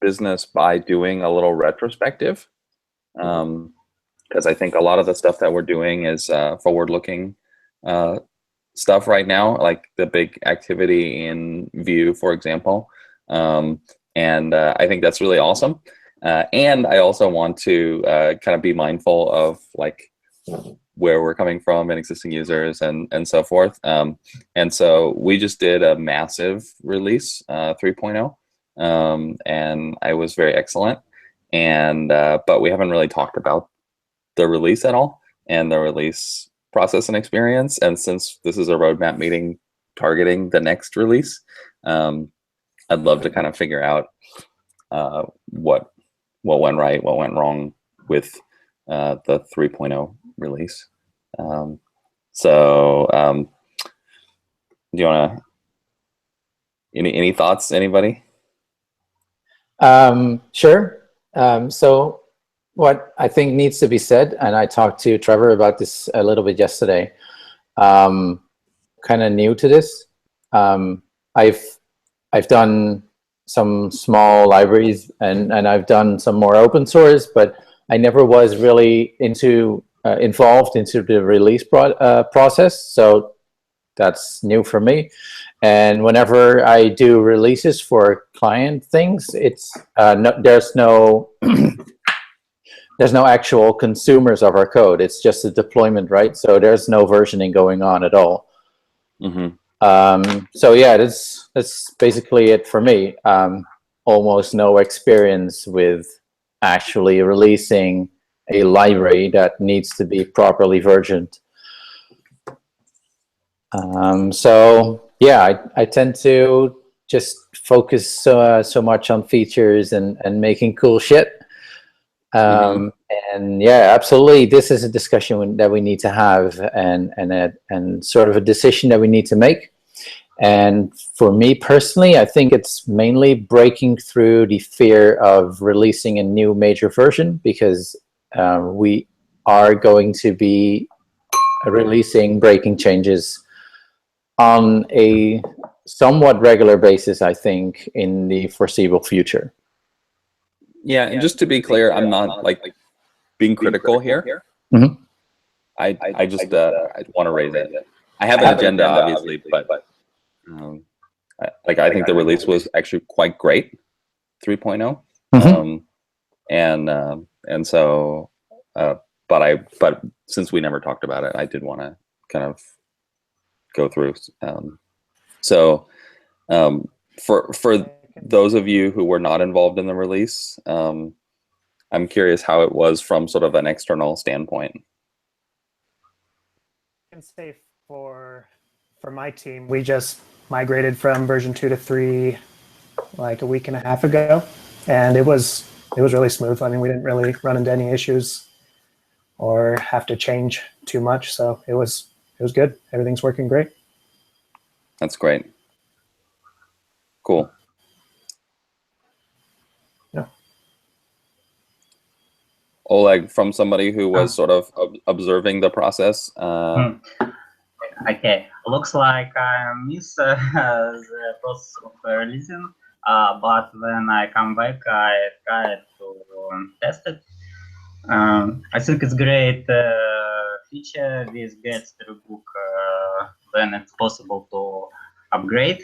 business by doing a little retrospective, because I think a lot of the stuff that we're doing is forward-looking stuff right now, like the big activity in Vue, for example. And I think that's really awesome. And I also want to kind of be mindful of like where we're coming from and existing users and so forth. And so we just did a massive release, 3.0, and I was very excellent. And but we haven't really talked about the release at all and the release process and experience. And since this is a roadmap meeting targeting the next release, I'd love to kind of figure out what went right, what went wrong with the 3.0 release. So do you want to, any thoughts, anybody? Sure. So what I think needs to be said, and I talked to Trevor about this a little bit yesterday, kind of new to this. I've done some small libraries and I've done some more open source, but I never was really involved into the release process. So that's new for me. And whenever I do releases for client things, it's there's no there's no actual consumers of our code. It's just a deployment, right? So there's no versioning going on at all. So yeah, that's basically it for me. Almost no experience with actually releasing a library that needs to be properly versioned. So yeah, I tend to just focus so much on features and making cool shit. And yeah, absolutely, this is a discussion that we need to have, and sort of a decision that we need to make. And for me personally, I think it's mainly breaking through the fear of releasing a new major version, because we are going to be releasing breaking changes on a somewhat regular basis, I think, in the foreseeable future. Yeah, and just to be clear, I'm not like being critical here. I just I want to raise it. I have an agenda, obviously, but I think the release was actually quite great, 3.0. And so, but since we never talked about it, I did want to kind of go through. So for those of you who were not involved in the release, I'm curious how it was from sort of an external standpoint. I can say for my team, we just migrated from version 2 to 3 like a week and a half ago, and it was really smooth. I mean, we didn't really run into any issues or have to change too much, so it was good. Everything's working great. That's great. Cool. Yeah. Oleg, from somebody who was sort of observing the process. Okay, looks like I missed the process of releasing, but when I come back, I tried to test it. I think it's great feature with Get Storybook when it's possible to upgrade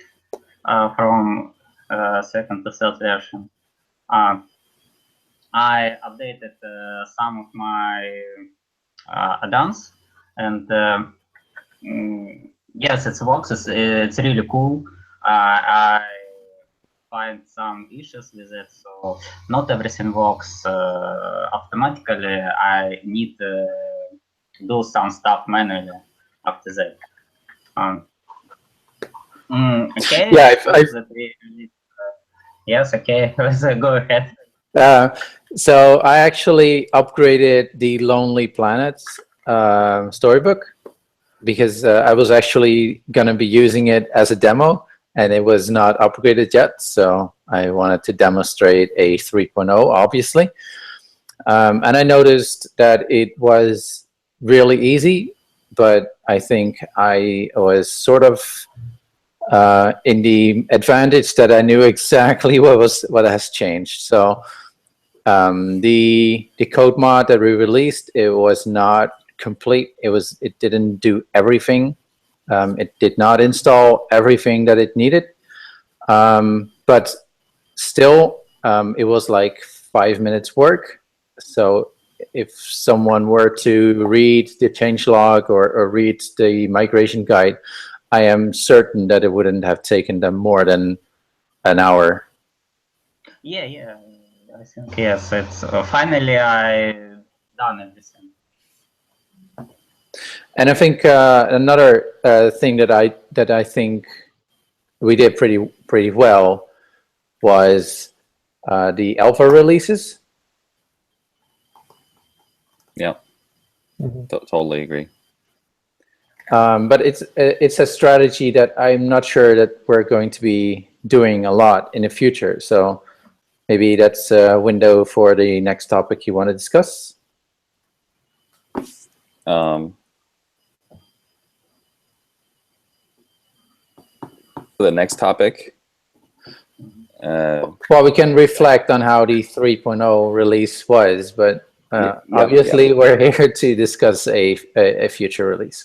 from second to third version. I updated some of my add-ons, and yes, it works. It's really cool. I find some issues with it, so not everything works automatically. I need to do some stuff manually after that. Okay. Yeah. Yes. Okay. Let's go ahead. So I actually upgraded the Lonely Planets storybook, because I was actually going to be using it as a demo, and it was not upgraded yet. So I wanted to demonstrate a 3.0, obviously. And I noticed that it was really easy, but I think I was sort of in the advantage that I knew exactly what has changed. So the code mod that we released, it was not complete. It didn't do everything. It did not install everything that it needed. But still, it was like 5 minutes work. So if someone were to read the changelog or read the migration guide, I am certain that it wouldn't have taken them more than an hour. Yeah. I think yes. It's finally I done everything. And I think another thing that I think we did pretty well was the alpha releases. Yeah, totally agree. But it's a strategy that I'm not sure that we're going to be doing a lot in the future. So maybe that's a window for the next topic you want to discuss. The next topic. Well, we can reflect on how the 3.0 release was, but obviously we're here to discuss a future release.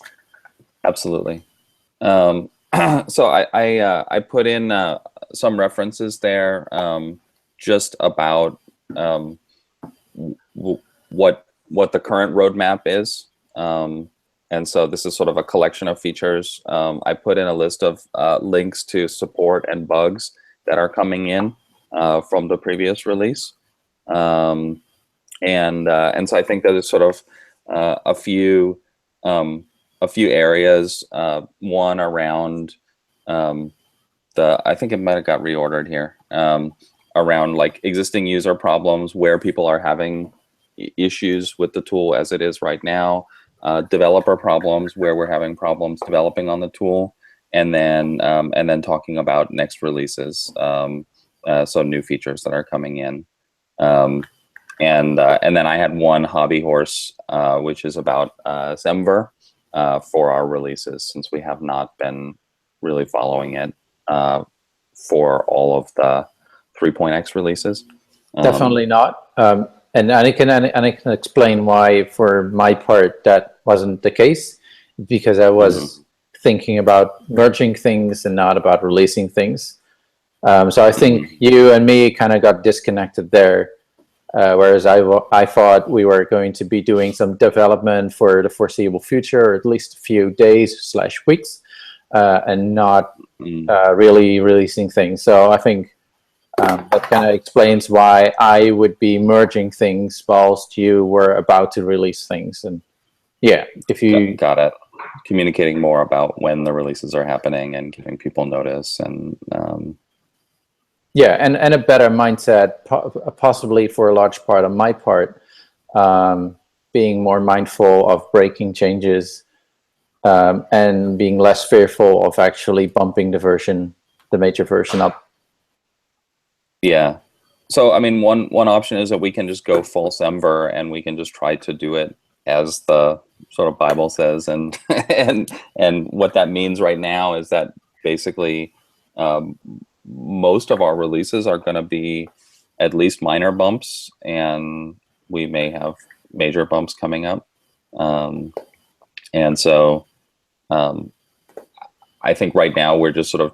Absolutely. So I put in some references there, just about what the current roadmap is. And so this is sort of a collection of features. I put in a list of links to support and bugs that are coming in from the previous release. And so I think that is sort of a few areas. One around I think it might have got reordered here, around like existing user problems where people are having issues with the tool as it is right now, developer problems where we're having problems developing on the tool, and then talking about next releases, so new features that are coming in. And then I had one hobby horse, which is about Semver for our releases, since we have not been really following it for all of the 3.x releases. Definitely not. And I can explain why, for my part, that wasn't the case, because I was thinking about merging things and not about releasing things. So I think you and me kind of got disconnected there. Whereas I thought we were going to be doing some development for the foreseeable future, or at least a few days/weeks, and not really releasing things. So I think that kind of explains why I would be merging things whilst you were about to release things. And yeah, if you got it, communicating more about when the releases are happening and giving people notice, and yeah, and a better mindset, possibly for a large part on my part, being more mindful of breaking changes, and being less fearful of actually bumping the major version up. Yeah. So, I mean, one option is that we can just go full Semver, and we can just try to do it as the sort of Bible says, and and what that means right now is that basically most of our releases are going to be at least minor bumps, and we may have major bumps coming up. And so I think right now we're just sort of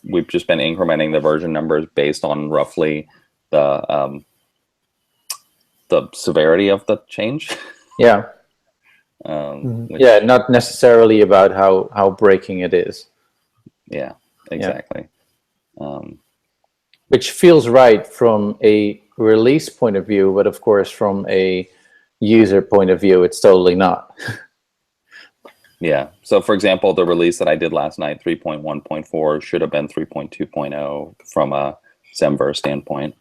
we've just been incrementing the version numbers based on roughly the severity of the change. Yeah. Yeah, not necessarily about how breaking it is. Yeah, exactly. Which feels right from a release point of view, but of course from a user point of view, it's totally not. Yeah. So, for example, the release that I did last night, 3.1.4, should have been 3.2.0 from a Semver standpoint.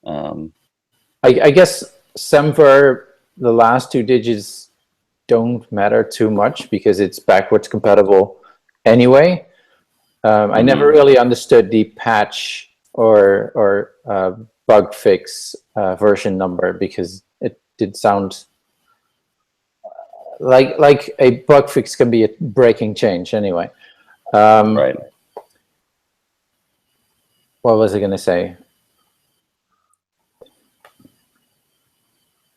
I guess Semver, the last two digits don't matter too much because it's backwards compatible anyway. I never really understood the patch or bug fix version number, because it did sound like a bug fix can be a breaking change anyway. Right. What was I going to say?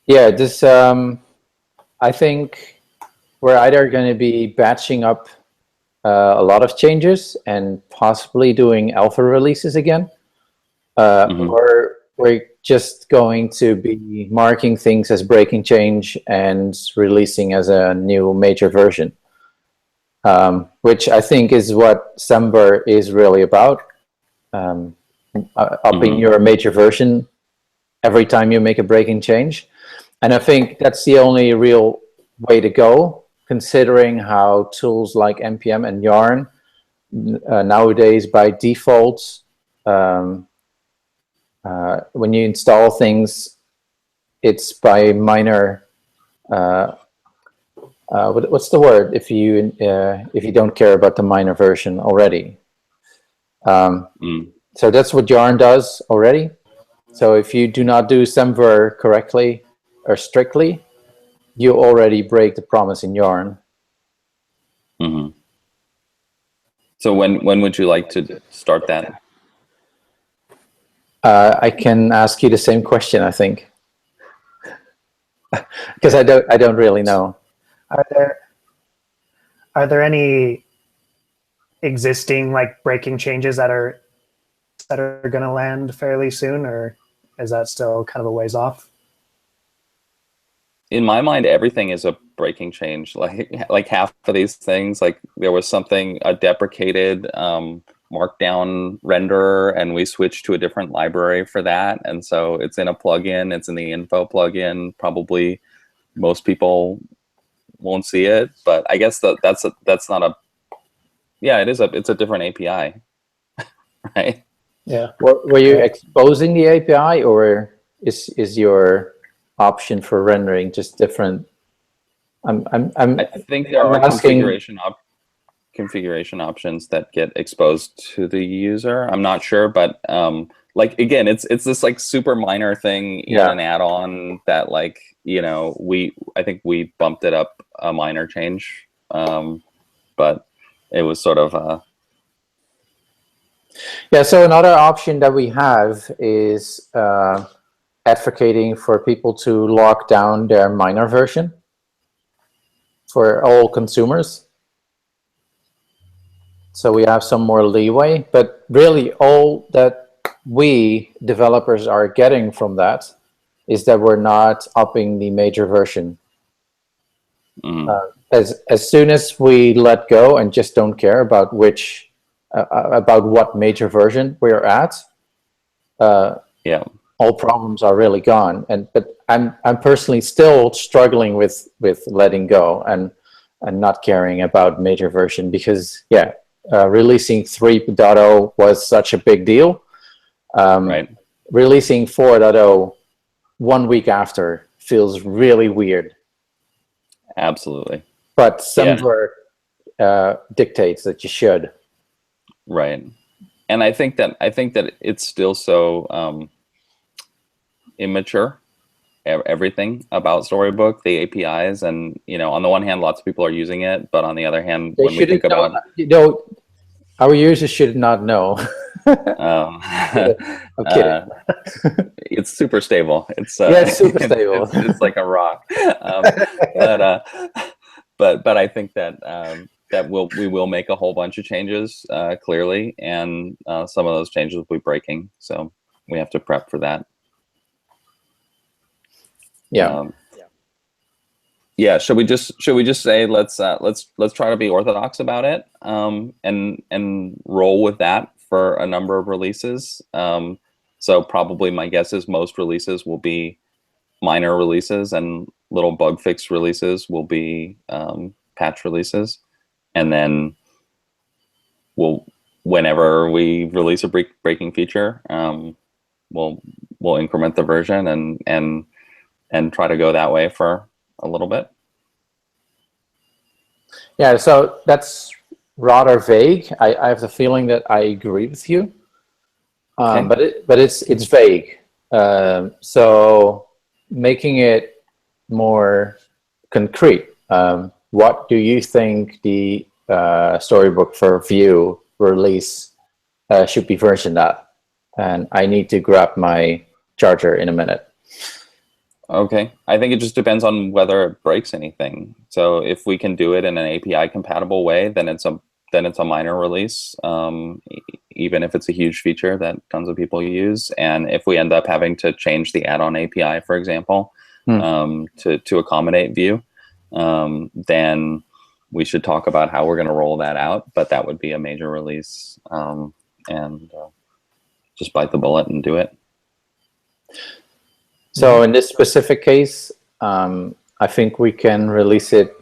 Yeah, this. I think we're either going to be batching up a lot of changes and possibly doing alpha releases again, or we're just going to be marking things as breaking change and releasing as a new major version, which I think is what Semver is really about. Upping your major version every time you make a breaking change. And I think that's the only real way to go, considering how tools like NPM and Yarn nowadays by default, when you install things, it's by minor, what's the word if you don't care about the minor version already. So that's what Yarn does already. So if you do not do Semver correctly or strictly, you already break the promise in Yarn. So when would you like to start that? I can ask you the same question, I think, because I don't really know. Are there any existing like breaking changes that are going to land fairly soon, or is that still kind of a ways off? In my mind, everything is a breaking change. Like half of these things, like there was something, a deprecated markdown renderer, and we switched to a different library for that. And so it's in a plugin, it's in the info plugin. Probably most people won't see it, but I guess that's not a, yeah, it's a different API, right? Yeah. Were you exposing the API, or is your option for rendering just different? I think there are configuration options that get exposed to the user. I'm not sure, but like again, it's this like super minor thing in an add-on that, like, you know, I think we bumped it up a minor change, but it was sort of yeah. So another option that we have is advocating for people to lock down their minor version for all consumers. So we have some more leeway, but really all that we developers are getting from that is that we're not upping the major version. As soon as we let go and just don't care about which about what major version we're at, all problems are really gone. But I'm personally still struggling with letting go and not caring about major version, because releasing 3.0 was such a big deal. right. Releasing 4.0 1 week after feels really weird. Absolutely. But Semver dictates that you should. Right. And I think that it's still so immature, everything about Storybook, the APIs, and, you know, on the one hand, lots of people are using it, but on the other hand, when we think about, you know, our users should not know. I'm kidding. It's super stable. It's it's super stable. It's like a rock. But I think that we will make a whole bunch of changes, clearly, and some of those changes will be breaking, so we have to prep for that. Should we just say let's try to be orthodox about it, and roll with that for a number of releases. So probably my guess is most releases will be minor releases, and little bug fix releases will be patch releases, and then whenever we release a breaking feature, we'll increment the version and try to go that way for a little bit. Yeah, so that's rather vague. I have the feeling that I agree with you, but it's vague. So making it more concrete, what do you think the Storybook for Vue release should be versioned up, and I need to grab my charger in a minute. Okay, I think it just depends on whether it breaks anything. So if we can do it in an API compatible way, then it's a minor release, even if it's a huge feature that tons of people use. And if we end up having to change the add-on API, for example, to accommodate Vue, then we should talk about how we're going to roll that out. But that would be a major release, and just bite the bullet and do it. So in this specific case, I think we can release it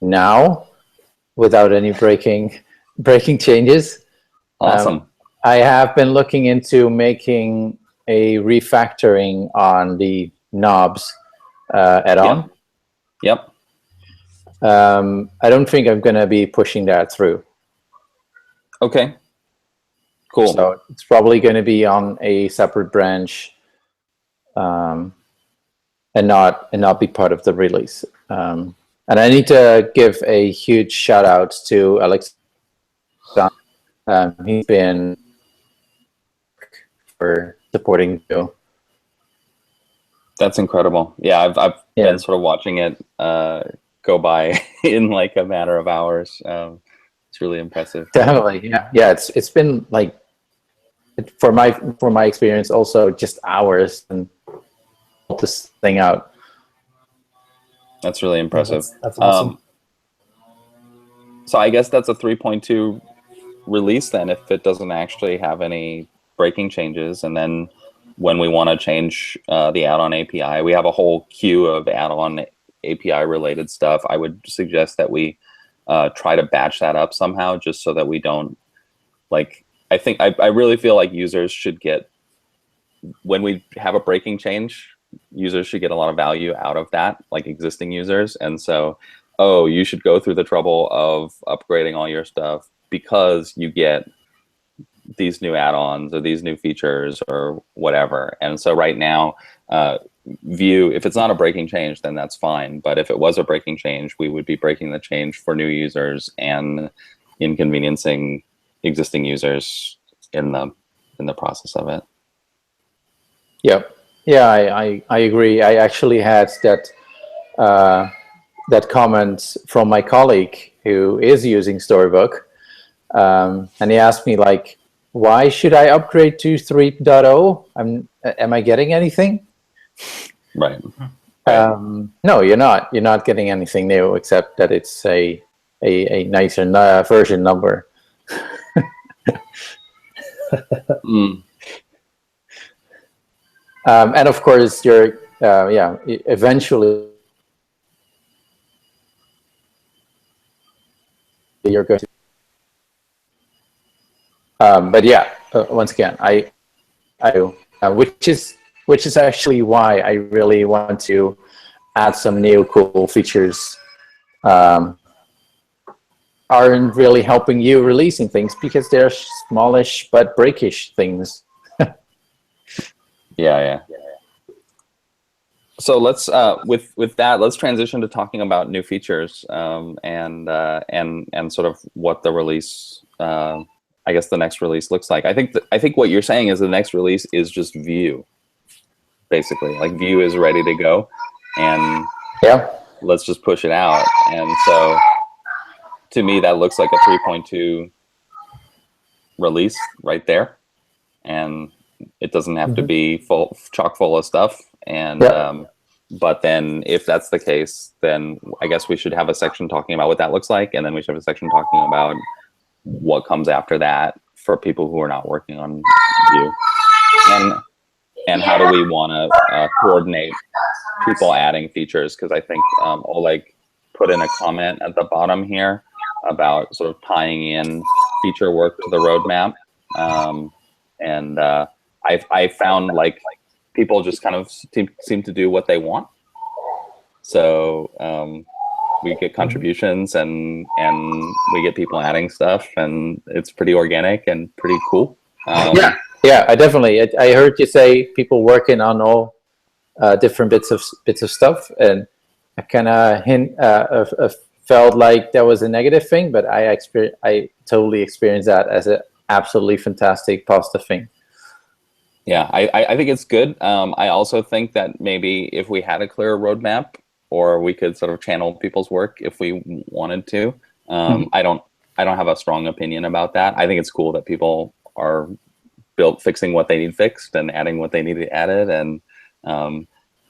now without any breaking changes. Awesome. I have been looking into making a refactoring on the knobs add-on. Yep. I don't think I'm going to be pushing that through. Okay. Cool. So it's probably going to be on a separate branch, and not be part of the release. And I need to give a huge shout out to Alex. He's been for supporting Vue. That's incredible. Yeah, I've been sort of watching it go by in like a matter of hours. It's really impressive. Definitely, yeah. It's been like, for my experience, also just hours and this thing out. That's really impressive. That's awesome. So I guess that's a 3.2 release then, if it doesn't actually have any breaking changes. And then when we want to change the add-on API, we have a whole queue of add-on API related stuff. I would suggest that we try to batch that up somehow, just so that we don't, like, I really feel like users should get, when we have a breaking change, users should get a lot of value out of that, like existing users. And so, you should go through the trouble of upgrading all your stuff because you get these new add-ons or these new features or whatever. And so right now, Vue, if it's not a breaking change, then that's fine. But if it was a breaking change, we would be breaking the change for new users and inconveniencing existing users in the process of it. Yep. Yeah, I agree. I actually had that comment from my colleague who is using Storybook, and he asked me, like, why should I upgrade to 3.0? Am I getting anything? Right. No, you're not. You're not getting anything new, except that it's a nicer version number. And of course, you're eventually you're going to. But yeah, once again, I which is actually why I really want to add some new cool features. Aren't really helping you releasing things because they're smallish but breakish things. Yeah. So let's with that, let's transition to talking about new features, and sort of what the release, I guess the next release looks like. I think what you're saying is the next release is just Vue, basically. Like Vue is ready to go, and let's just push it out. And so, to me, that looks like a 3.2 release right there, and it doesn't have to be chock full of stuff. And but then if that's the case, then I guess we should have a section talking about what that looks like, and then we should have a section talking about what comes after that for people who are not working on Vue, and how do we want to coordinate people adding features, because I think Oleg put in a comment at the bottom here about sort of tying in feature work to the roadmap, and I found like people just kind of seem to do what they want. So we get contributions and we get people adding stuff, and it's pretty organic and pretty cool. Yeah, I definitely. I heard you say people working on all different bits of stuff, and I kind of hint a felt like that was a negative thing, but I totally experienced that as an absolutely fantastic positive thing. Yeah, I think it's good. I also think that maybe if we had a clear roadmap, or we could sort of channel people's work if we wanted to. I don't have a strong opinion about that. I think it's cool that people are fixing what they need fixed and adding what they need added,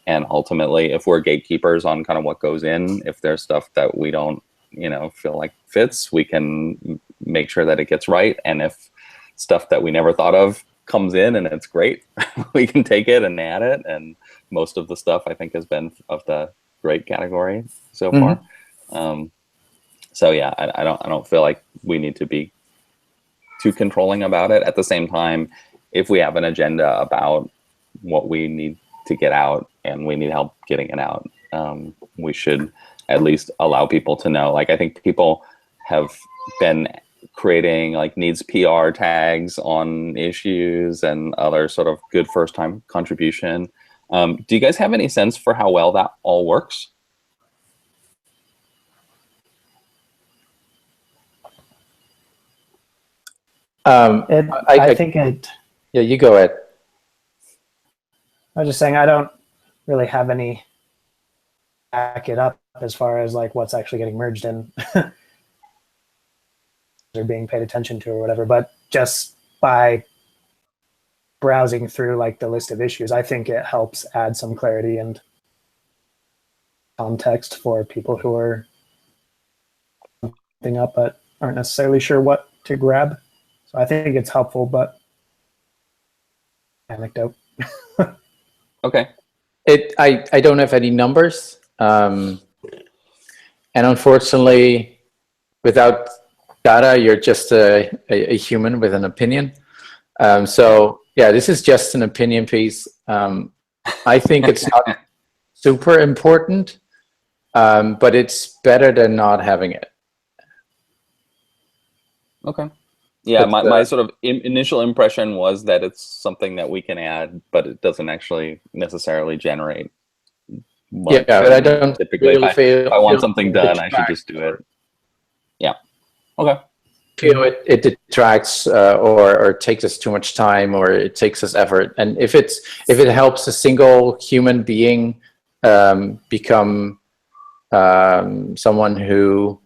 and ultimately, if we're gatekeepers on kind of what goes in, if there's stuff that we don't, feel like fits, we can make sure that it gets right. And if stuff that we never thought of comes in and it's great, we can take it and add it. And most of the stuff I think has been of the great category so far. So yeah, I don't feel like we need to be too controlling about it. At the same time, if we have an agenda about what we need to get out and we need help getting it out, we should at least allow people to know. Like, I think people have been creating like needs PR tags on issues and other sort of good first time contribution. Do you guys have any sense for how well that all works? I think it. Yeah, you go ahead. I was just saying I don't really have any back it up as far as like what's actually getting merged in or being paid attention to or whatever. But just by browsing through like the list of issues, I think it helps add some clarity and context for people who are something up but aren't necessarily sure what to grab. So I think it's helpful, but anecdote. Okay. I don't have any numbers, and unfortunately, without data, you're just a human with an opinion. So yeah, this is just an opinion piece. I think it's not super important, but it's better than not having it. Okay. Yeah, But, my sort of initial impression was that it's something that we can add, but it doesn't actually necessarily generate much. Yeah, but I don't typically really if I want something it done, I should just do it. Yeah. Okay. It detracts or takes us too much time, or it takes us effort. And if it helps a single human being become someone who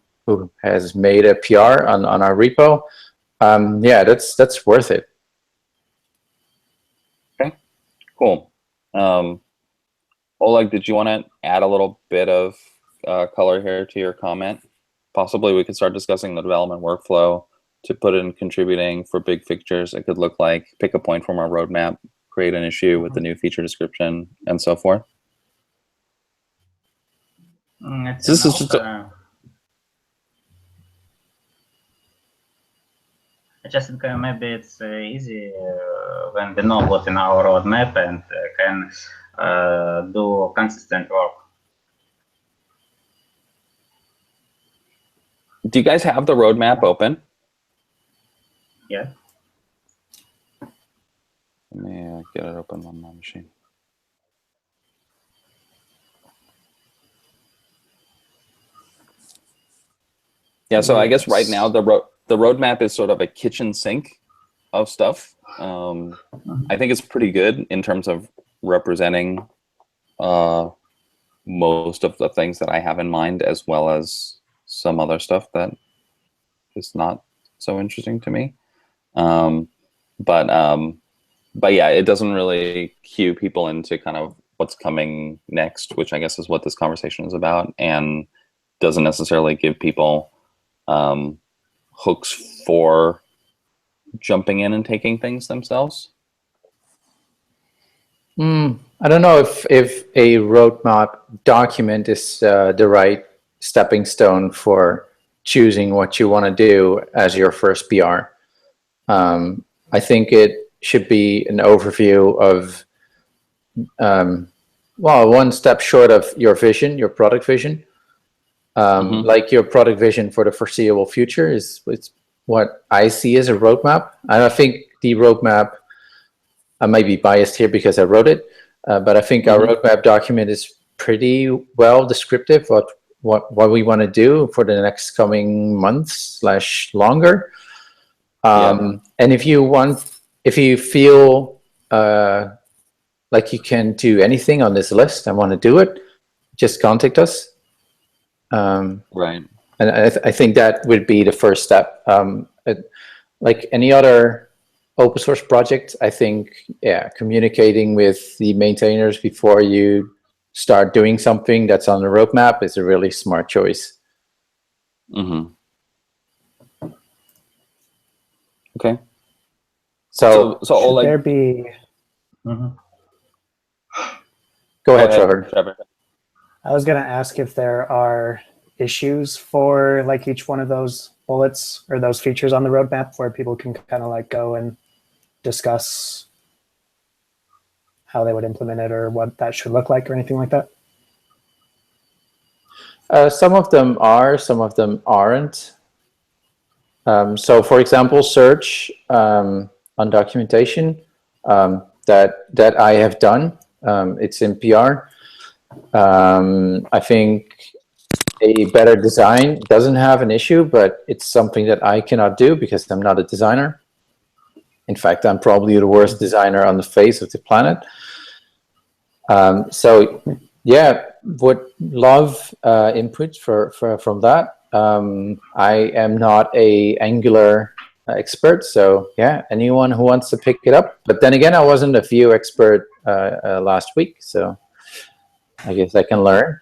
has made a PR on our repo, yeah, that's worth it. Okay, cool. Oleg, did you want to add a little bit of color here to your comment? Possibly we could start discussing the development workflow to put in contributing for big fixtures. It could look like pick a point from our roadmap, create an issue with the new feature description, and so forth. This is just I just think maybe it's easy when we know what in our roadmap and can do consistent work. Do you guys have the roadmap open? Yeah. Let me get it open on my machine. Yeah, so I guess right now the roadmap is sort of a kitchen sink of stuff. I think it's pretty good in terms of representing most of the things that I have in mind, as well as some other stuff that is not so interesting to me. But yeah, it doesn't really cue people into kind of what's coming next, which I guess is what this conversation is about, and doesn't necessarily give people hooks for jumping in and taking things themselves. I don't know if a roadmap document is the right stepping stone for choosing what you want to do as your first PR. I think it should be an overview of, well, one step short of your vision, your product vision. Like your product vision for the foreseeable future is what I see as a roadmap. And I think the roadmap, I might be biased here because I wrote it, but I think our roadmap document is pretty well descriptive what we want to do for the next coming months / longer. And if you feel like you can do anything on this list and want to do it, just contact us. Right. And I think that would be the first step. Like any other open source project, I think, communicating with the maintainers before you start doing something that's on the roadmap is a really smart choice. Mm-hmm. Okay. So should there be? Go ahead, Trevor. I was going to ask if there are issues for like each one of those bullets or those features on the roadmap where people can kind of like go and discuss how they would implement it or what that should look like or anything like that. Some of them are, some of them aren't. So, for example, search on documentation that I have done. It's in PR. I think a better design doesn't have an issue, but it's something that I cannot do because I'm not a designer. In fact, I'm probably the worst designer on the face of the planet. So, yeah, would love input from that. I am not a Angular expert, so yeah, anyone who wants to pick it up. But then again, I wasn't a Vue expert last week, so I guess I can learn.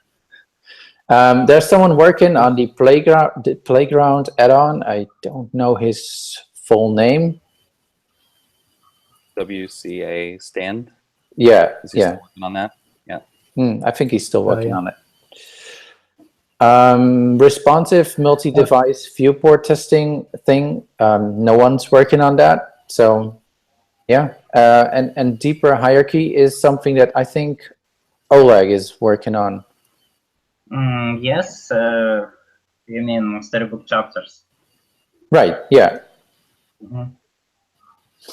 There's someone working on the playground add-on. I don't know his full name. WCA stand. Yeah, Is he still working on that? Yeah. I think he's still working on it. Responsive multi-device viewport testing thing. No one's working on that. So, yeah. And deeper hierarchy is something that I think Oleg is working on. Yes. You mean Storybook chapters? Right. Yeah.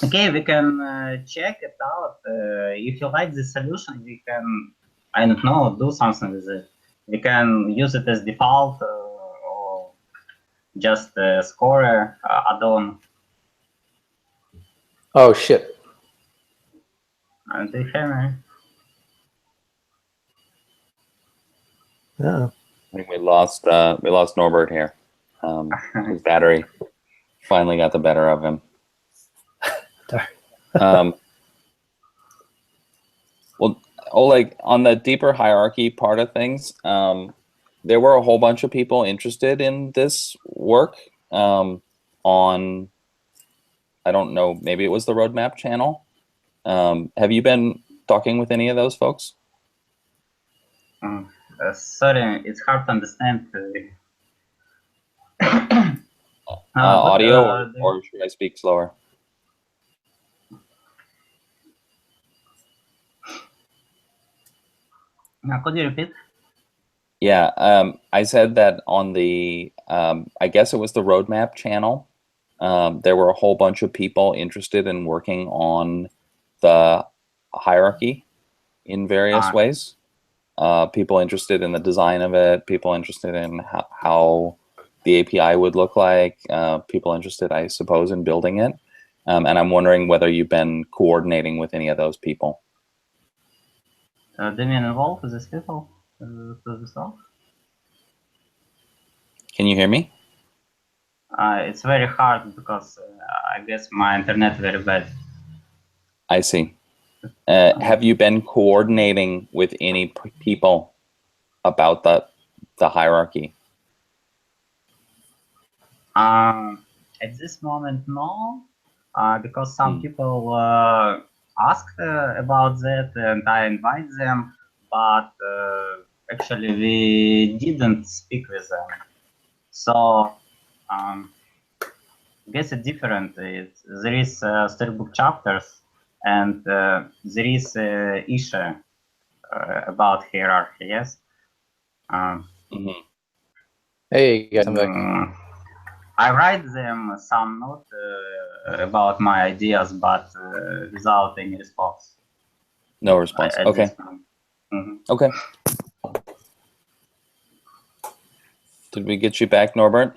Okay, we can check it out. If you like the solution, we can, I don't know, do something with it. We can use it as default or just score add-on. Oh shit! Do you hear me? Oh. I think we lost Norbert here. His battery finally got the better of him. Well, Oleg, on the deeper hierarchy part of things, there were a whole bunch of people interested in this work on, I don't know, maybe it was the Roadmap channel. Have you been talking with any of those folks? Sorry, it's hard to understand. Audio, or should I speak slower? Could you repeat? Yeah, I said that on the, I guess it was the Roadmap channel. There were a whole bunch of people interested in working on the hierarchy in various ways. People interested in the design of it, people interested in how the API would look like, people interested, I suppose, in building it. And I'm wondering whether you've been coordinating with any of those people. Do you mean involved with these people? Can you hear me? It's very hard because I guess my internet very bad. I see. Have you been coordinating with any people about the hierarchy? At this moment, no, because some people asked about that and I invite them, but actually we didn't speak with them. So I guess it's different. There is Storybook chapters and there is issue about hierarchy, yes? Hey, guys, I'm back. I write them some note about my ideas, but without any response. No response. Okay. Okay. Did we get you back, Norbert?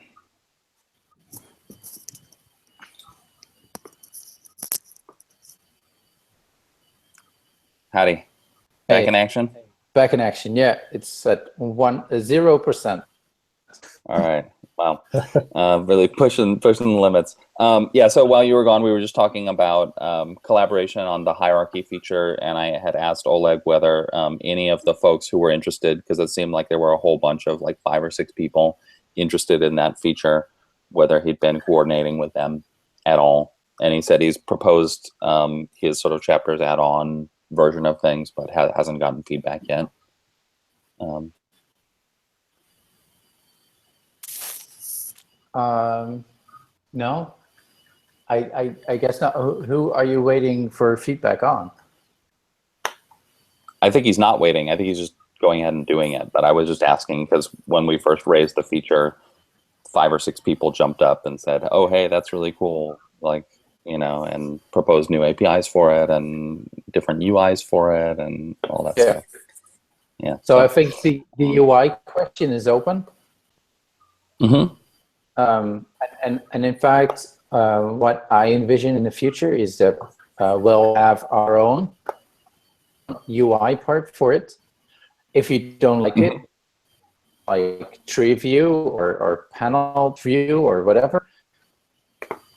Howdy. Back Hey. in action? Back in action, yeah. It's at 0%. All right. Wow. Really pushing the limits. Yeah, so while you were gone, we were just talking about collaboration on the hierarchy feature, and I had asked Oleg whether any of the folks who were interested, because it seemed like there were a whole bunch of like 5 or 6 people interested in that feature, whether he'd been coordinating with them at all. And he said he's proposed his sort of chapters add-on version of things, but hasn't gotten feedback yet. No, I guess not. Who are you waiting for feedback on? I think he's not waiting. I think he's just going ahead and doing it. But I was just asking because when we first raised the feature, 5 or 6 people jumped up and said, "Oh, hey, that's really cool!" Like, you know, and proposed new APIs for it and different UIs for it and all that stuff. Yeah. So I think the UI question is open. Mm-hmm. And in fact, what I envision in the future is that we'll have our own UI part for it. If you don't like it, like tree view or panel view or whatever,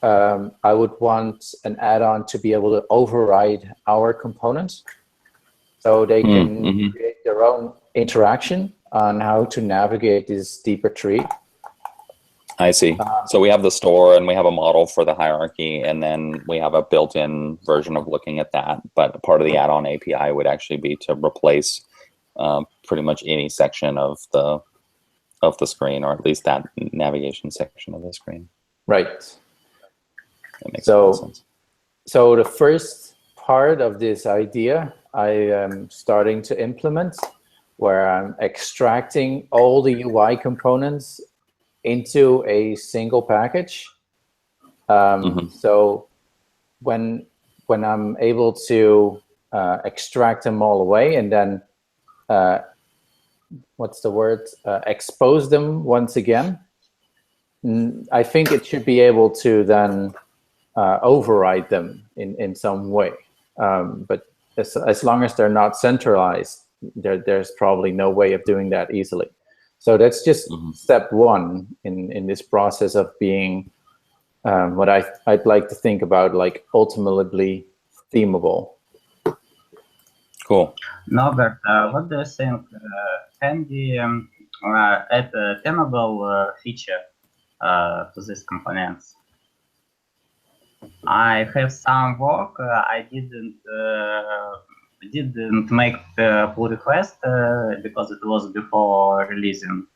I would want an add-on to be able to override our components so they can create their own interaction on how to navigate this deeper tree. I see. So we have the store and we have a model for the hierarchy, and then we have a built-in version of looking at that. But part of the add-on API would actually be to replace pretty much any section of the screen, or at least that navigation section of the screen. Right. That makes sense. So the first part of this idea I am starting to implement, where I'm extracting all the UI components into a single package. So when I'm able to extract them all away and then what's the word? Expose them once again, I think it should be able to then override them in some way. But as long as they're not centralized, there's probably no way of doing that easily. So that's just step one in this process of being what I'd like to think about, like ultimately themable. Cool. Norbert, what do you think? Can we add a themable feature to these components? I have some work. I didn't make the pull request because it was before releasing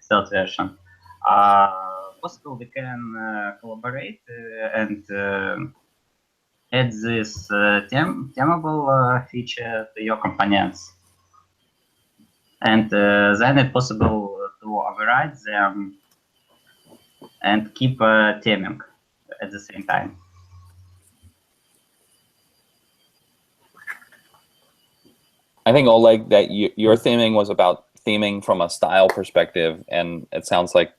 third version. Possible we can collaborate and add this themable feature to your components, and then it's possible to override them and keep theming at the same time. I think, Oleg, that your theming was about theming from a style perspective, and it sounds like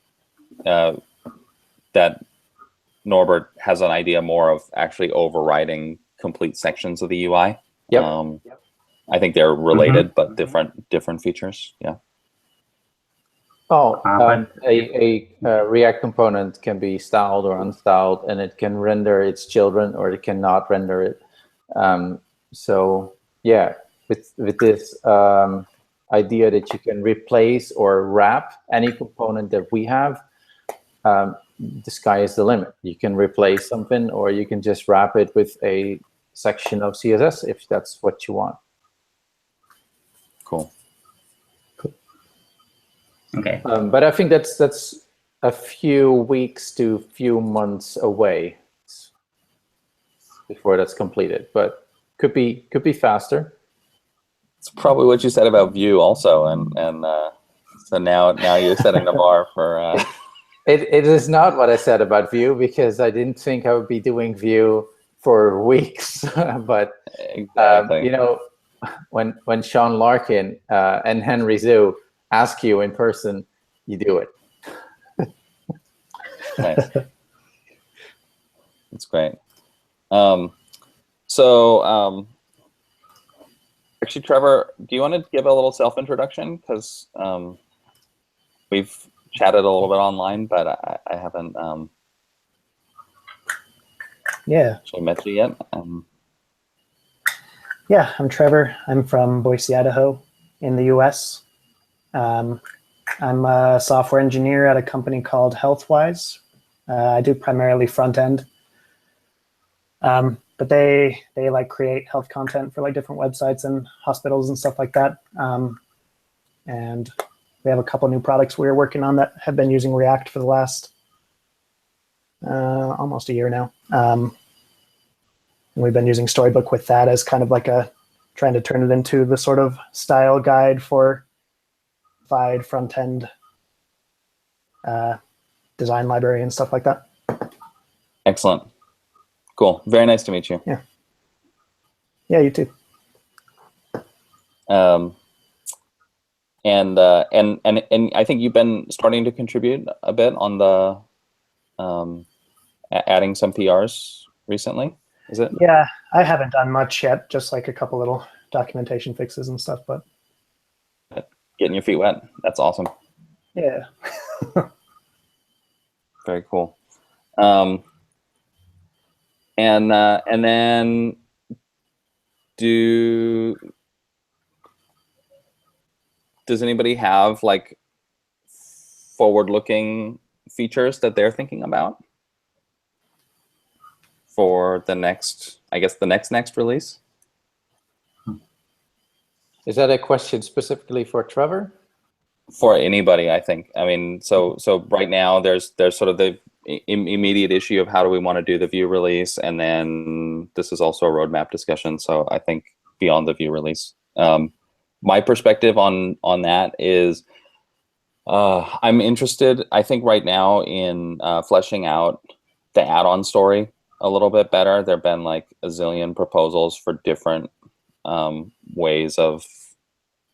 that Norbert has an idea more of actually overriding complete sections of the UI. Yep. I think they're related, but different features. Yeah. Oh, a React component can be styled or unstyled, and it can render its children or it cannot render it. So yeah, with this idea that you can replace or wrap any component that we have, the sky is the limit. You can replace something, or you can just wrap it with a section of CSS if that's what you want. Cool. Okay. But I think that's a few weeks to few months away before that's completed, but could be faster. It's probably what you said about Vue also, and so now you're setting the bar for. It is not what I said about Vue, because I didn't think I would be doing Vue for weeks. But exactly. you know, when Sean Larkin and Henry Zhu ask you in person, you do it. Nice. That's great. So actually, Trevor, do you want to give a little self-introduction? Because we've chatted a little bit online, but I haven't Yeah. actually met you yet. Yeah, I'm Trevor. I'm from Boise, Idaho in the US. I'm a software engineer at a company called HealthWise. I do primarily front end. But they like create health content for like different websites and hospitals and stuff like that. And we have a couple new products we're working on that have been using React for the last almost a year now. We've been using Storybook with that as kind of like trying to turn it into the sort of style guide for front end design library and stuff like that. Excellent. Cool. Very nice to meet you. Yeah. Yeah, you too. And I think you've been starting to contribute a bit on the adding some PRs recently. Is it? Yeah, I haven't done much yet, just like a couple little documentation fixes and stuff, but Getting your feet wet. That's awesome. yeah. Very cool. And then does anybody have like forward-looking features that they're thinking about for the next, I guess, the next release? Is that a question specifically for Trevor? For anybody, I think. I mean, so right now there's sort of the immediate issue of how do we want to do the Vue release, and then this is also a roadmap discussion. So I think beyond the Vue release, my perspective on that is I'm interested. I think right now in fleshing out the add-on story a little bit better. There've been like a zillion proposals for different ways of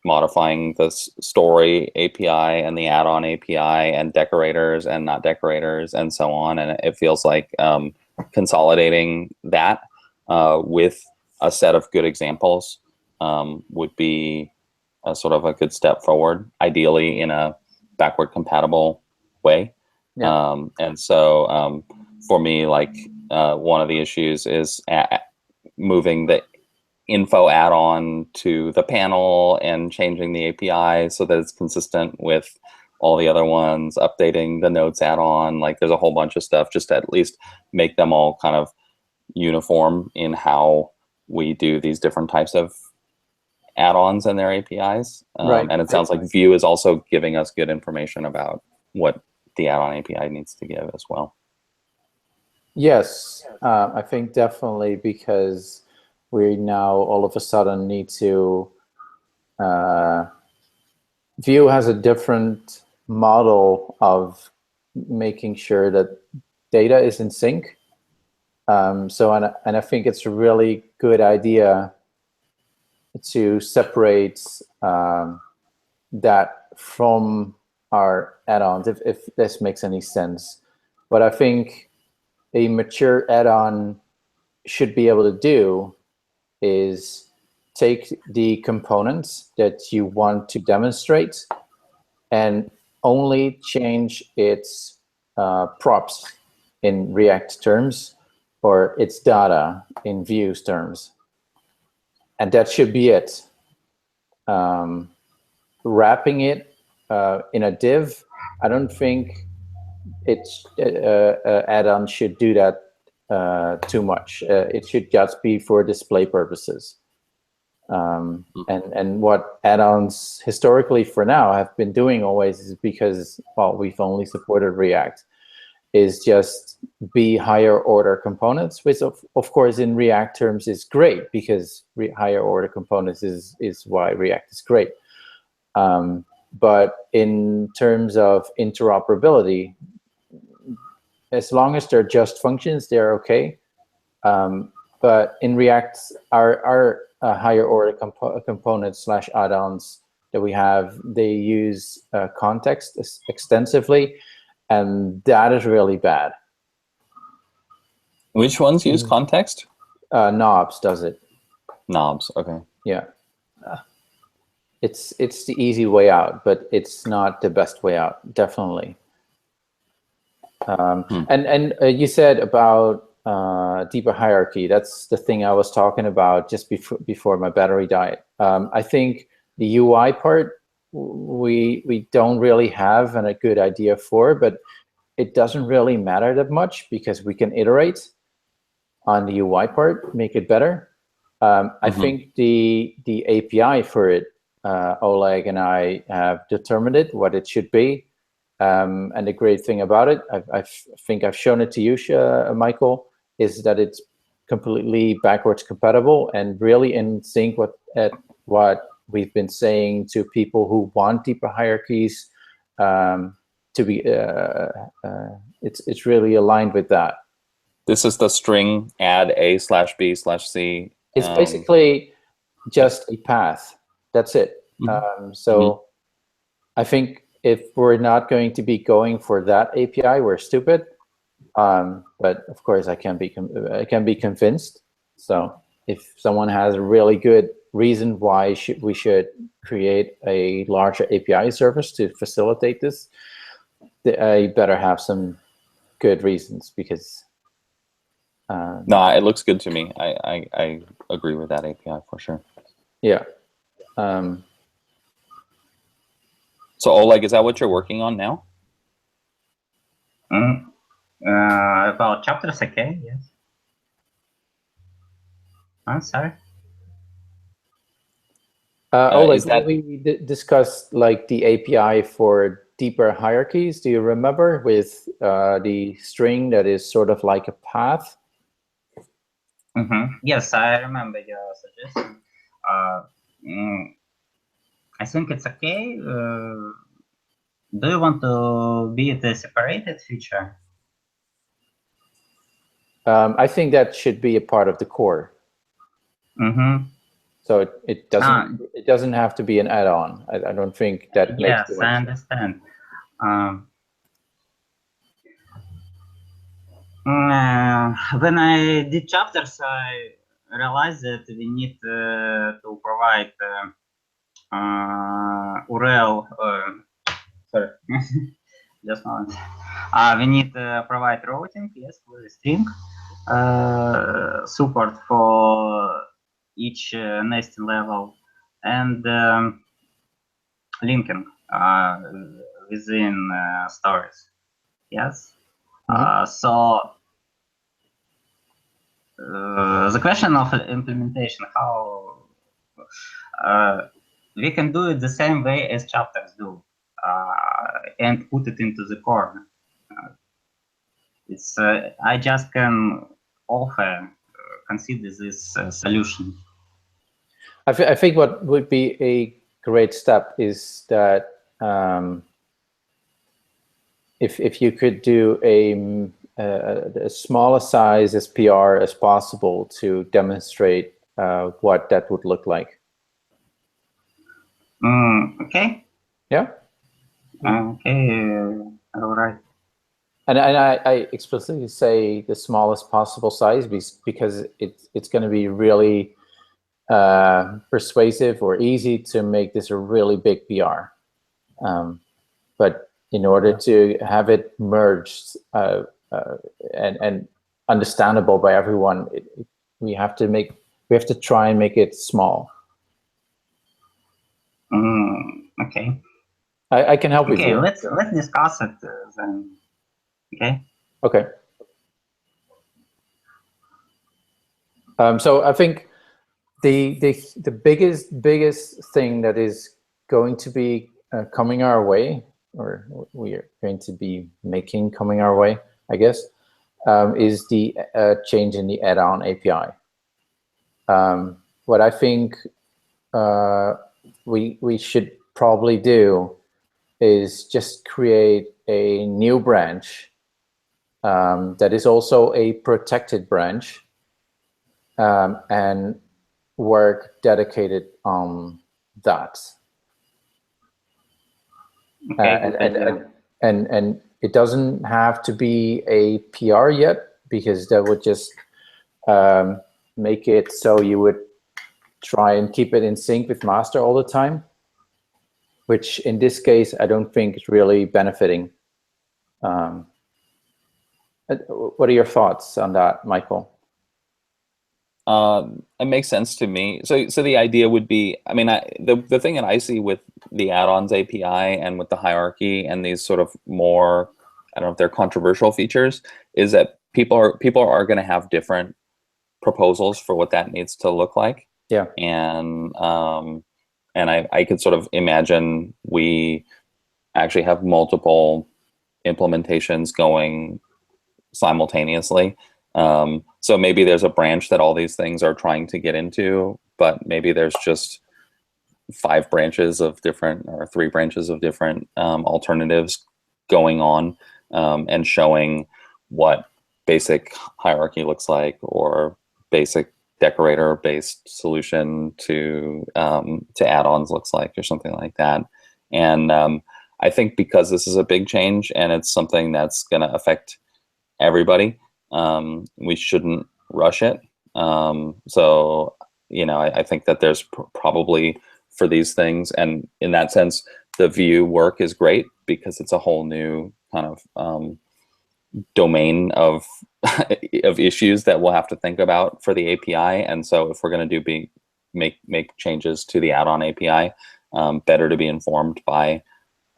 modifying the story API and the add-on API and decorators and not decorators and so on. And it feels like consolidating that with a set of good examples would be a sort of a good step forward, ideally in a backward compatible way. Yeah. And so for me, like one of the issues is moving the info add-on to the panel and changing the API so that it's consistent with all the other ones, updating the notes add-on. Like there's a whole bunch of stuff just to at least make them all kind of uniform in how we do these different types of add-ons and their APIs. Right. And it sounds like Vue is also giving us good information about what the add-on API needs to give as well. Yes, I think definitely, because we now all of a sudden need to, Vue has a different model of making sure that data is in sync. And I think it's a really good idea to separate that from our add-ons, if this makes any sense. But I think a mature add-on should be able to do is take the components that you want to demonstrate and only change its props in React terms or its data in Vue's terms. And that should be it. Wrapping it in a div, I don't think it's add-on should do that too much. It should just be for display purposes. And what add-ons historically for now have been doing always is because, well, we've only supported React, is just be higher order components, which of course in React terms is great because higher order components is why React is great. But in terms of interoperability, as long as they're just functions, they're okay. But in React, our higher order components / add-ons that we have, they use context extensively, and that is really bad. Which ones use context? Knobs does it. Knobs. Okay. Yeah. It's the easy way out, but it's not the best way out, definitely. And you said about deeper hierarchy. That's the thing I was talking about just before my battery died. I think the UI part we don't really have a good idea for, but it doesn't really matter that much because we can iterate on the UI part, make it better. I think the API for it, Oleg and I have determined it, what it should be. And the great thing about it, I think I've shown it to you, Michael, is that it's completely backwards compatible and really in sync with what we've been saying to people who want deeper hierarchies. To be, it's really aligned with that. This is the string add A/B/C. It's basically just a path. That's it. So I think if we're not going to be going for that API, we're stupid. But of course, I can be convinced. So if someone has a really good reason why we should create a larger API service to facilitate this, I better have some good reasons because. No, it looks good to me. I agree with that API for sure. Yeah. So Oleg, is that what you're working on now? About chapters, okay, yes. I'm sorry. Oleg, we discussed like the API for deeper hierarchies. Do you remember with the string that is sort of like a path? Yes, I remember your suggestion. I think it's okay. Do you want to be it a separated feature? I think that should be a part of the core. So it doesn't have to be an add-on. I don't think that makes yes, I understand. When I did chapters, I realized that we need to provide URL. Sorry, just a moment. We need to provide routing, yes, for the string, support for each nesting level, and linking within stories. Yes. So the question of implementation, how we can do it the same way as chapters do, and put it into the core. It's I just can offer consider this solution. I think what would be a great step is that if you could do a smaller size SPR as possible to demonstrate what that would look like. Okay. Yeah. Okay. All right. And I explicitly say the smallest possible size because it's going to be really persuasive or easy to make this a really big PR. But in order to have it merged and understandable by everyone, we have to try and make it small. Okay. I can help with you. Okay, let's discuss it then. Okay. Okay. So I think the biggest thing that is going to be coming our way, or we are going to be making coming our way, I guess, is the change in the add-on API. What I think we should probably do is just create a new branch that is also a protected branch and work dedicated on that. Okay, good idea. And it doesn't have to be a PR yet, because that would just make it so you would try and keep it in sync with master all the time, which in this case I don't think is really benefiting. What are your thoughts on that, Michael? It makes sense to me. So the idea would be, I mean, the thing that I see with the add-ons API and with the hierarchy and these sort of more, I don't know if they're controversial features, is that people are going to have different proposals for what that needs to look like. Yeah. And I could sort of imagine we actually have multiple implementations going simultaneously. So maybe there's a branch that all these things are trying to get into, but maybe there's just 5 branches of different, or 3 branches of different alternatives going on, and showing what basic hierarchy looks like, or basic decorator based solution to add-ons looks like, or something like that. And I think because this is a big change and it's something that's going to affect everybody, we shouldn't rush it. So, I think that there's probably, for these things, and in that sense, the Vue work is great because it's a whole new kind of domain of of issues that we'll have to think about for the API. And so if we're going to make changes to the add-on API, better to be informed by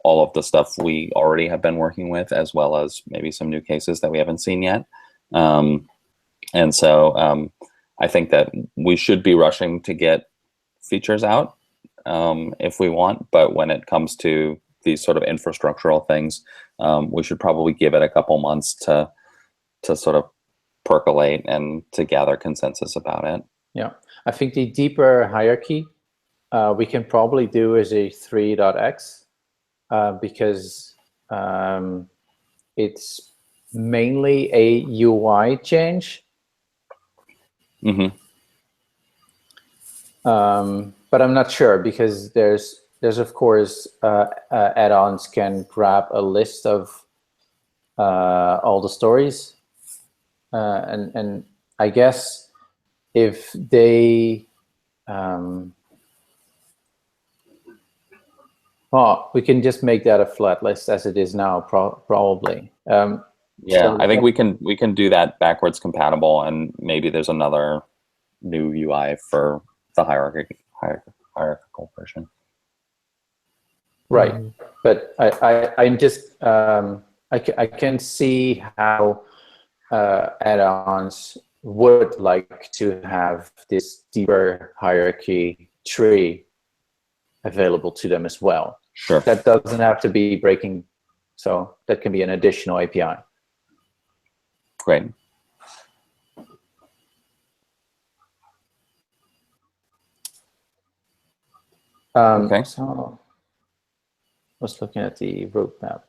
all of the stuff we already have been working with, as well as maybe some new cases that we haven't seen yet. And so I think that we should be rushing to get features out if we want, but when it comes to these sort of infrastructural things, we should probably give it a couple months to sort of percolate and to gather consensus about it. Yeah, I think the deeper hierarchy we can probably do as a 3.x, because it's mainly a UI change. Mm-hmm. But I'm not sure, because there's of course add-ons can grab a list of all the stories, and I guess if they well, we can just make that a flat list as it is now, probably. Yeah, so I think we can do that backwards compatible, and maybe there's another new UI for the hierarchical version. Right, but I'm just I can see how add-ons would like to have this deeper hierarchy tree available to them as well. Sure. That doesn't have to be breaking, so that can be an additional API. Great. Okay. So I was looking at the roadmap.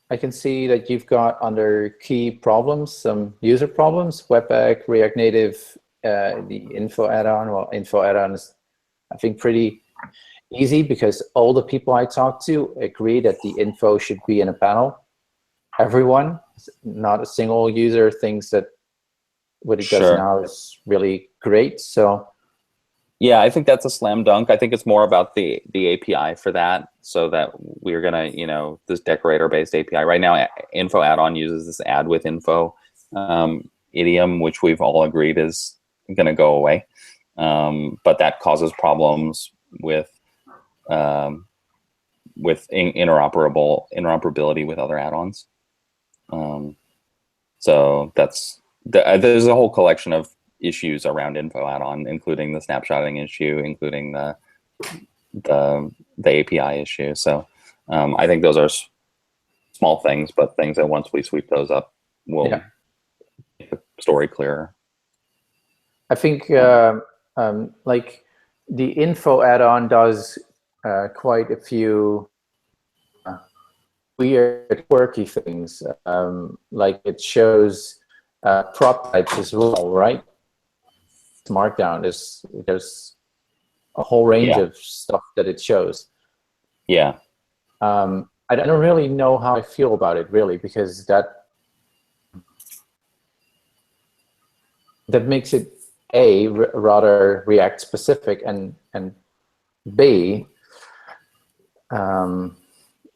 I can see that you've got under key problems some user problems: Webpack, React Native, the info add-on. Well, info add-on is, I think, pretty easy because all the people I talk to agree that the info should be in a panel. Everyone, not a single user, thinks that what it does now is really great. So yeah, I think that's a slam dunk. I think it's more about the API for that, so that we're gonna, this decorator based API. Right now, info add-on uses this add with info idiom, which we've all agreed is gonna go away. But that causes problems with interoperability with other add-ons. So there's a whole collection of issues around info add-on, including the snapshotting issue, including the API issue. So I think those are small things, but things that once we sweep those up will make the story clearer. I think like the info add-on does quite a few weird, quirky things. Like it shows prop types as well, right? Markdown there's a whole range Yeah. of stuff that it shows. Yeah. I don't really know how I feel about it, really, because that makes it rather React specific, and B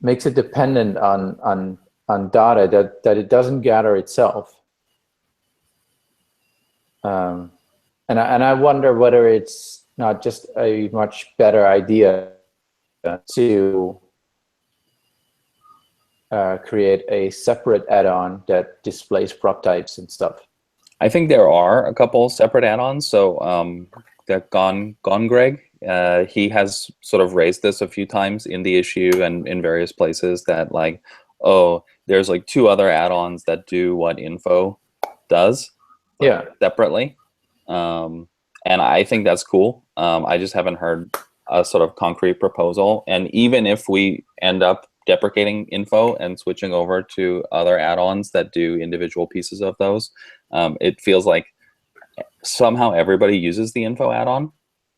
makes it dependent on data that it doesn't gather itself. And I wonder whether it's not just a much better idea to create a separate add-on that displays prop types and stuff. I think there are a couple separate add-ons. So that Gone Greg, he has sort of raised this a few times in the issue and in various places that like, oh, there's like 2 other add-ons that do what info does separately. And I think that's cool. I just haven't heard a sort of concrete proposal. And even if we end up deprecating info and switching over to other add-ons that do individual pieces of those, it feels like somehow everybody uses the info add-on.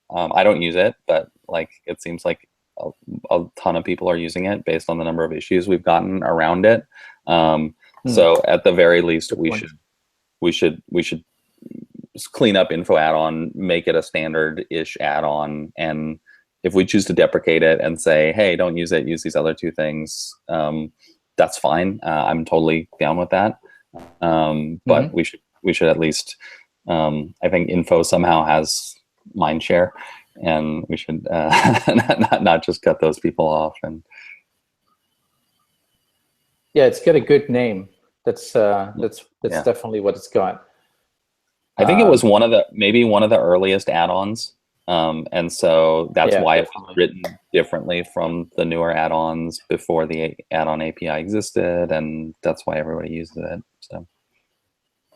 I don't use it, but like it seems like a ton of people are using it based on the number of issues we've gotten around it. So at the very least, we should clean up info add-on, make it a standard-ish add-on, and if we choose to deprecate it and say, hey, don't use it, use these other 2 things, that's fine. I'm totally down with that. But we should at least, I think info somehow has mind share, and we should not just cut those people off. And yeah, it's got a good name. That's definitely what it's got. I think it was maybe one of the earliest add-ons. And so that's why it was written differently from the newer add-ons before the add-on API existed, and that's why everybody uses it. So,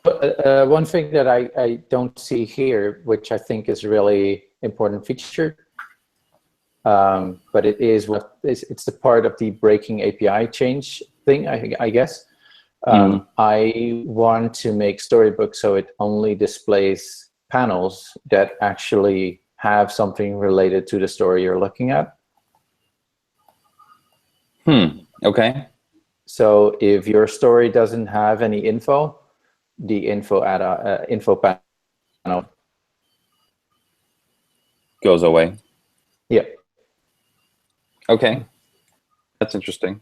but one thing that I don't see here, which I think is a really important feature, but it's the part of the breaking API change thing, I guess. I want to make Storybook so it only displays panels that actually have something related to the story you're looking at. Okay. So if your story doesn't have any info, the info panel goes away. Yeah. Okay. That's interesting.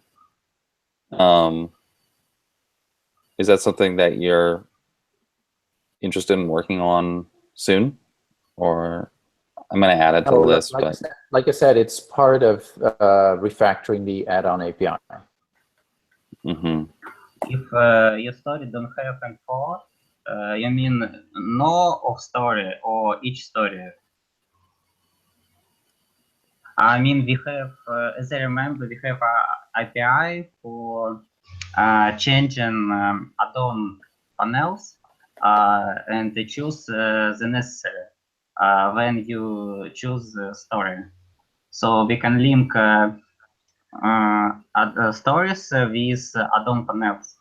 Is that something that you're interested in working on soon, or I'm going to add it to the list? Like I said, it's part of refactoring the add-on API. If your story don't have info, you mean no of story or each story? I mean, we have, as I remember, we have a API for changing add-on panels and they choose the necessary when you choose the story. So we can link stories with add-on panels.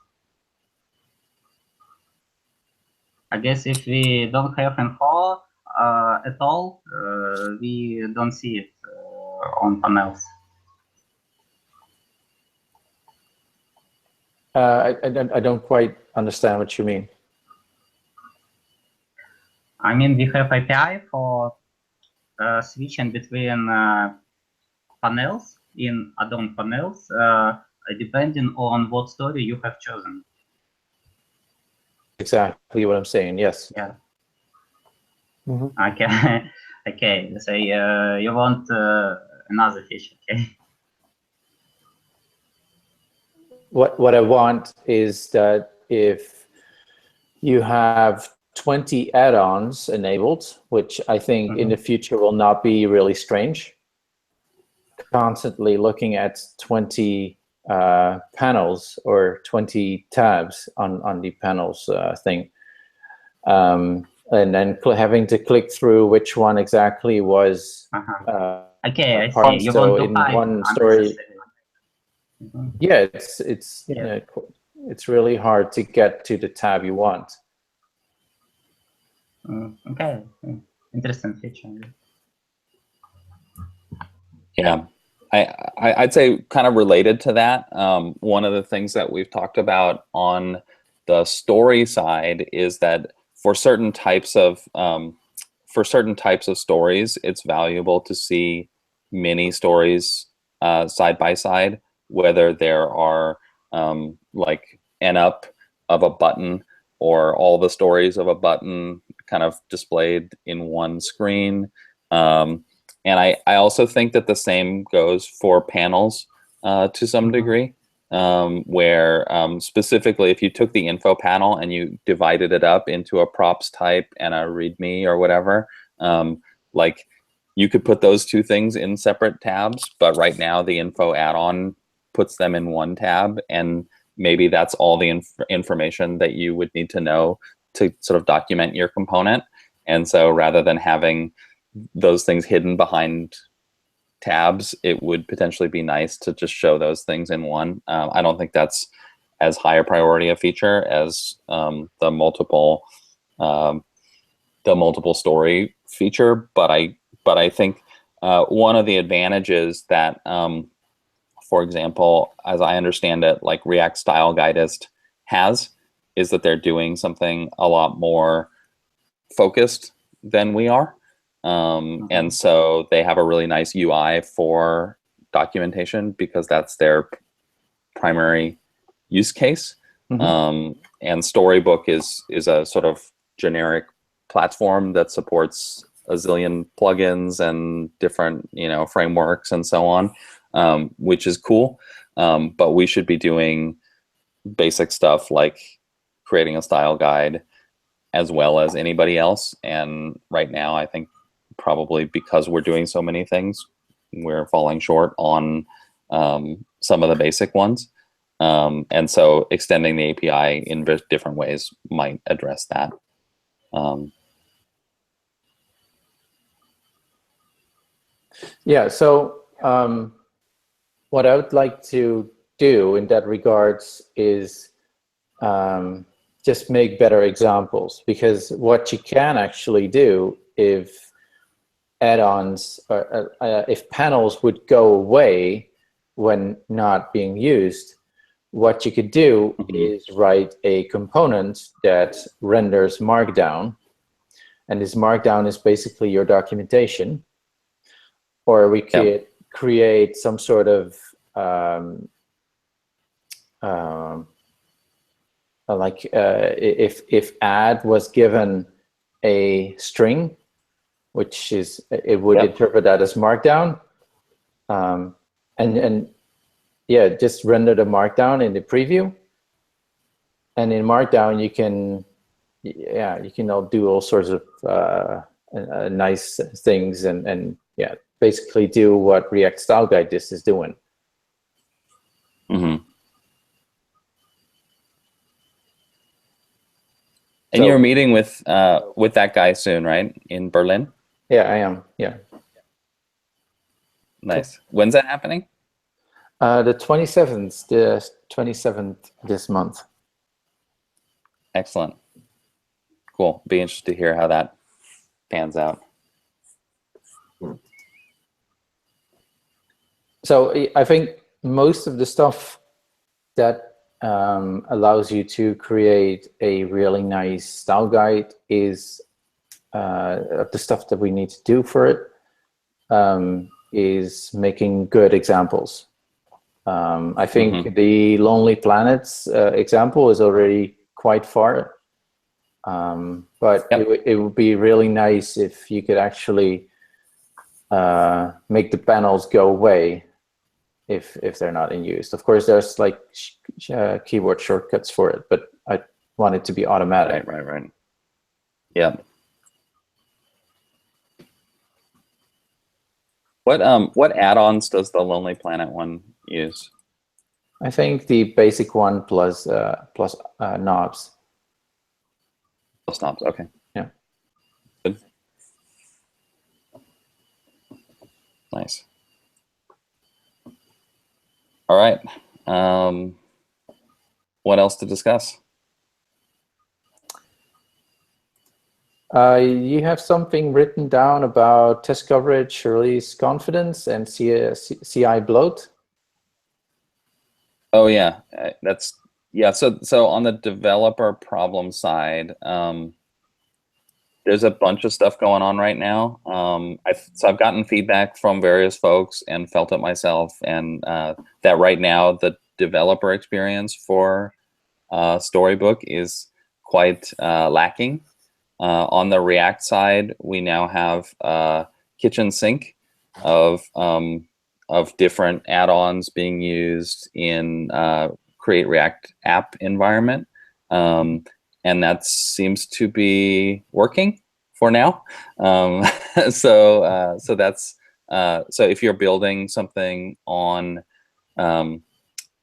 I guess if we don't have info at all, we don't see it on panels. I don't quite understand what you mean. I mean, we have API for switching between panels in add-on panels, depending on what story you have chosen. Exactly what I'm saying. Yes. Yeah. Okay. Okay. So you want another feature? Okay. What I want is that if you have 20 add-ons enabled, which I think in the future will not be really strange, constantly looking at 20 panels or 20 tabs on the panels thing, and then having to click through which one exactly was okay, I see. You so want to in hide one story. Yeah, it's really hard to get to the tab you want. Okay, interesting feature. Yeah, I'd say kind of related to that. One of the things that we've talked about on the story side is that for certain types of stories, it's valuable to see mini stories side by side, whether there are like an up of a button or all the stories of a button kind of displayed in one screen. And I also think that the same goes for panels to some degree, where specifically if you took the info panel and you divided it up into a props type and a readme or whatever, like you could put those two things in separate tabs, but right now the info add-on puts them in one tab, and maybe that's all the information that you would need to know to sort of document your component. And so rather than having those things hidden behind tabs, it would potentially be nice to just show those things in one. I don't think that's as high a priority a feature as the multiple story feature, but I think one of the advantages that, for example, as I understand it, like React Style Guidist has, is that they're doing something a lot more focused than we are. And so they have a really nice UI for documentation because that's their primary use case. And Storybook is a sort of generic platform that supports a zillion plugins and different frameworks and so on, which is cool. But we should be doing basic stuff like creating a style guide as well as anybody else. And right now, I think probably because we're doing so many things, we're falling short on some of the basic ones. And so extending the API in different ways might address that. Yeah, so what I would like to do in that regards is just make better examples, because what you can actually do if add-ons or if panels would go away when not being used, what you could do is write a component that renders Markdown, and this Markdown is basically your documentation. Or we could create some sort of if add was given a string, which is it would interpret that as Markdown, and yeah, just render the Markdown in the preview. And in Markdown, you can do all sorts of nice things and basically do what React Style Guidist is doing. And you're meeting with that guy soon, right? In Berlin? Yeah, I am. Yeah. Nice. When's that happening? The 27th. The 27th this month. Excellent. Cool. Be interested to hear how that pans out. So I think most of the stuff that allows you to create a really nice style guide is the stuff that we need to do for it is making good examples. I think the Lonely Planets example is already quite far, but it would be really nice if you could actually make the panels go away if they're not in use. Of course, there's like keyboard shortcuts for it, but I want it to be automatic. Right. Yeah. What add-ons does the Lonely Planet one use? I think the basic one plus knobs. Plus knobs. Okay. Yeah. Good. Nice. All right. What else to discuss? You have something written down about test coverage, release confidence, and CI bloat. Oh yeah, that's yeah. So on the developer problem side, there's a bunch of stuff going on right now. So I've gotten feedback from various folks and felt it myself, and that right now the developer experience for Storybook is quite lacking. On the React side, we now have a kitchen sink of different add-ons being used in Create React app environment. And that seems to be working for now. So that's so if you're building something um,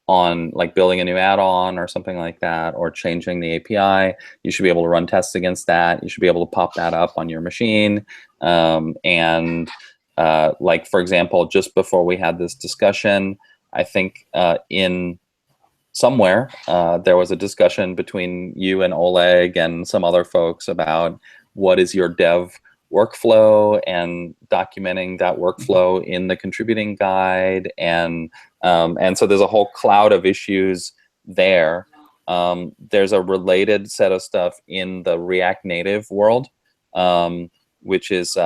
on like building a new add-on or something like that, or changing the API, you should be able to run tests against that. You should be able to pop that up on your machine. And like for example, just before we had this discussion, I think in somewhere there was a discussion between you and Oleg and some other folks about what is your dev workflow and documenting that workflow in the contributing guide, and so there's a whole cloud of issues there. There's a related set of stuff in the React Native world, which is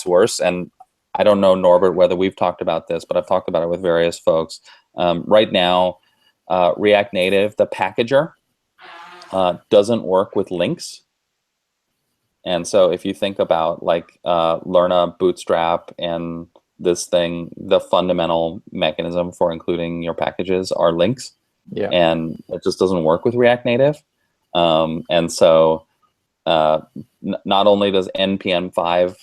worse. And I don't know, Norbert, whether we've talked about this, but I've talked about it with various folks. Right now, React Native, the packager, doesn't work with links. And so if you think about like Lerna, Bootstrap, and this thing, the fundamental mechanism for including your packages are links. Yeah. And it just doesn't work with React Native. And so not only does NPM5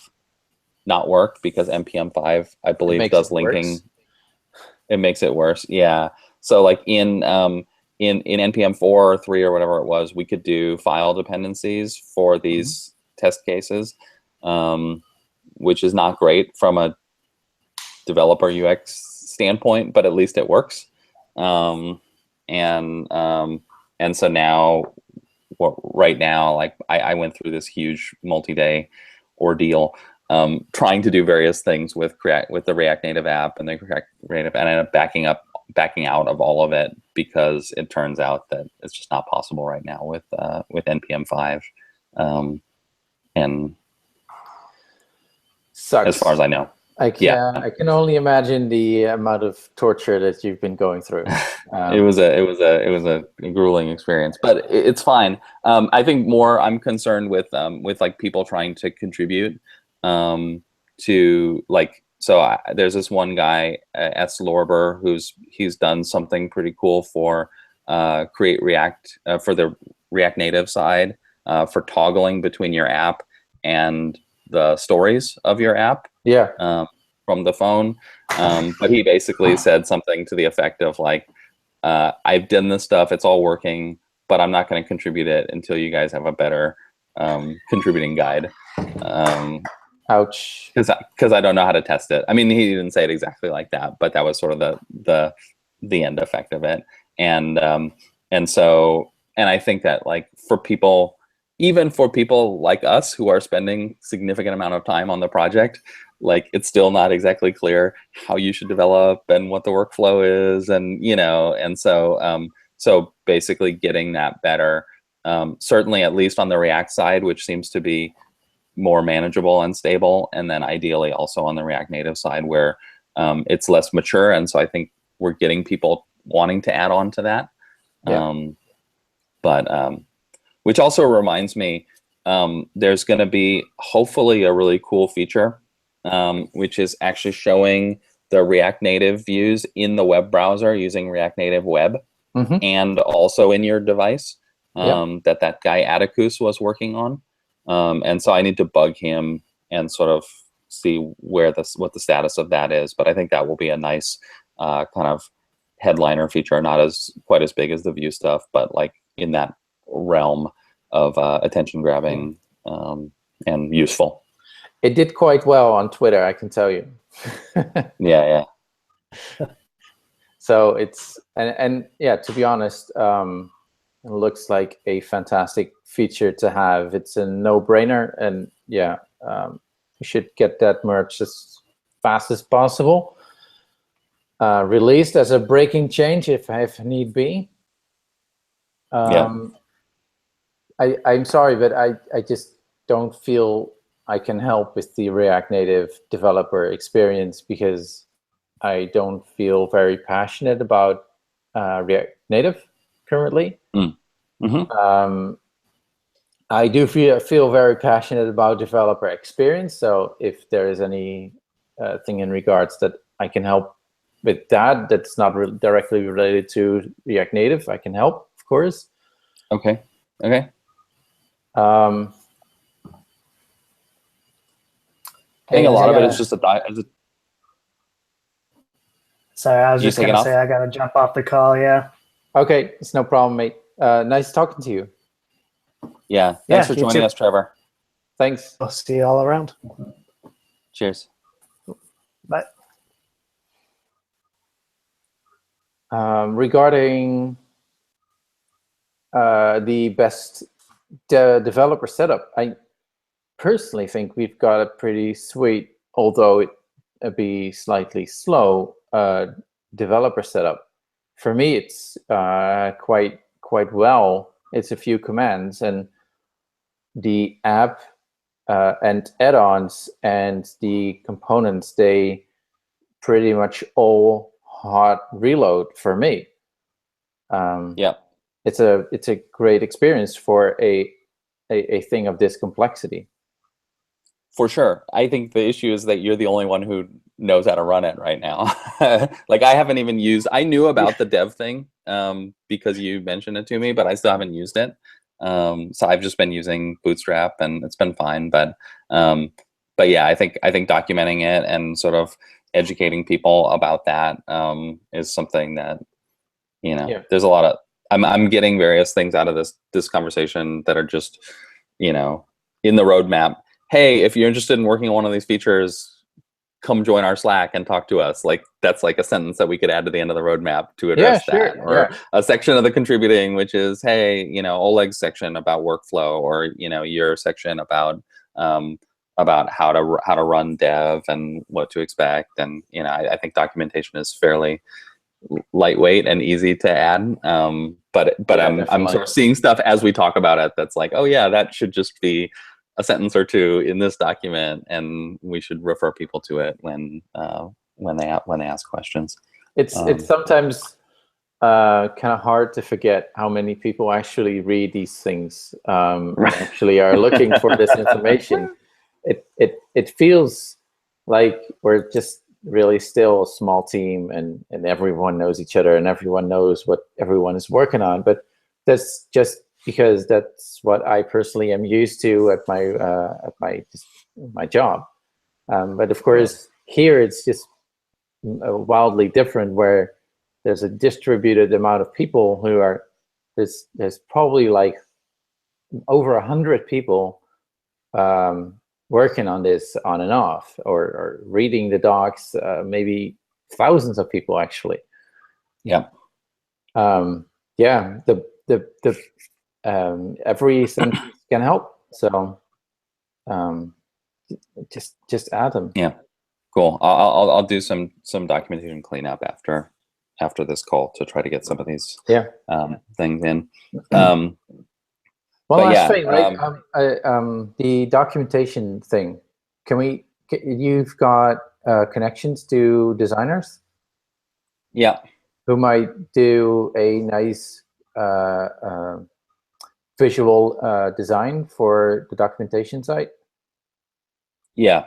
not work, because NPM5, I believe, does linking. It makes it worse. Yeah. So like in NPM 4 or 3 or whatever it was, we could do file dependencies for these test cases, which is not great from a developer UX standpoint, but at least it works. And so now, right now, like I went through this huge multi-day ordeal trying to do various things with the React Native app and the React Native, and I ended up backing out of all of it because it turns out that it's just not possible right now with NPM 5. And sucks. As far as I know. I can only imagine the amount of torture that you've been going through. It was a grueling experience, but it's fine. I think more I'm concerned with like people trying to contribute to like. So there's this one guy, S. Lorber, he's done something pretty cool for Create React for the React Native side for toggling between your app and the stories of your app. Yeah. From the phone. But he basically said something to the effect of like, I've done this stuff, it's all working, but I'm not going to contribute it until you guys have a better contributing guide. Ouch. Because I don't know how to test it. I mean, he didn't say it exactly like that, but that was sort of the end effect of it. And I think that like for people, even for people like us who are spending significant amount of time on the project, like it's still not exactly clear how you should develop and what the workflow is, and so basically getting that better, certainly at least on the React side, which seems to be more manageable and stable, and then ideally also on the React Native side where it's less mature, and so I think we're getting people wanting to add on to that. Yeah. Which also reminds me, there's going to be hopefully a really cool feature, which is actually showing the React Native views in the web browser using React Native Web, and also in your device, that guy Atticus was working on. And so I need to bug him and sort of see what the status of that is. But I think that will be a nice kind of headliner feature, not quite as big as the view stuff, but like in that realm of attention grabbing and useful. It did quite well on Twitter, I can tell you. Yeah. So it's and yeah, to be honest, it looks like a fantastic feature to have. It's a no-brainer, and yeah, you should get that merged as fast as possible. Released as a breaking change if need be. I'm sorry, but I just don't feel I can help with the React Native developer experience because I don't feel very passionate about React Native currently. I do feel very passionate about developer experience. So if there is any thing in regards that I can help with that's not directly related to React Native, I can help, of course. Okay. I think a lot of it is just Sorry, I was You just going taking to off? say I got to jump off the call. Yeah. Okay, it's no problem, mate. Nice talking to you. Yeah. Thanks Yeah, for you joining too. us, Trevor. Thanks. I'll see you all around. Cheers. Bye. Regarding the best developer setup, I personally think we've got a pretty sweet, although it be slightly slow, developer setup. For me, it's quite well. It's a few commands, and the app and add-ons and the components, they pretty much all hot reload for me. It's a great experience for a thing of this complexity. For sure. I think the issue is that you're the only one who knows how to run it right now. Like I haven't even I knew about the dev thing because you mentioned it to me, but I still haven't used it. So I've just been using Bootstrap and it's been fine. But yeah, I think documenting it and sort of educating people about that is something that, there's a lot of, I'm getting various things out of this conversation that are just, in the roadmap. Hey, if you're interested in working on one of these features, come join our Slack and talk to us. Like that's like a sentence that we could add to the end of the roadmap to address that. Or a section of the contributing, which is, hey, Oleg's section about workflow, or your section about how to run dev and what to expect. And I think documentation is fairly lightweight and easy to add. But I'm sort of seeing stuff as we talk about it that's like, oh yeah, that should just be a sentence or two in this document, and we should refer people to it when they ask questions. It's sometimes kind of hard to forget how many people actually read these things, and actually are looking for this information. It feels like we're just really still a small team, and everyone knows each other, and everyone knows what everyone is working on. But that's just because that's what I personally am used to at my job. But of course, here it's just wildly different, where there's a distributed amount of people who are there's probably like over 100 people working on this on and off, or reading the docs, maybe thousands of people actually. Yeah. Every sentence can help. So just add them. Yeah. Cool. I'll do some documentation cleanup after this call to try to get some of these things in. One last thing, right? The documentation thing. You've got connections to designers? Yeah. Who might do a nice visual design for the documentation site? Yeah.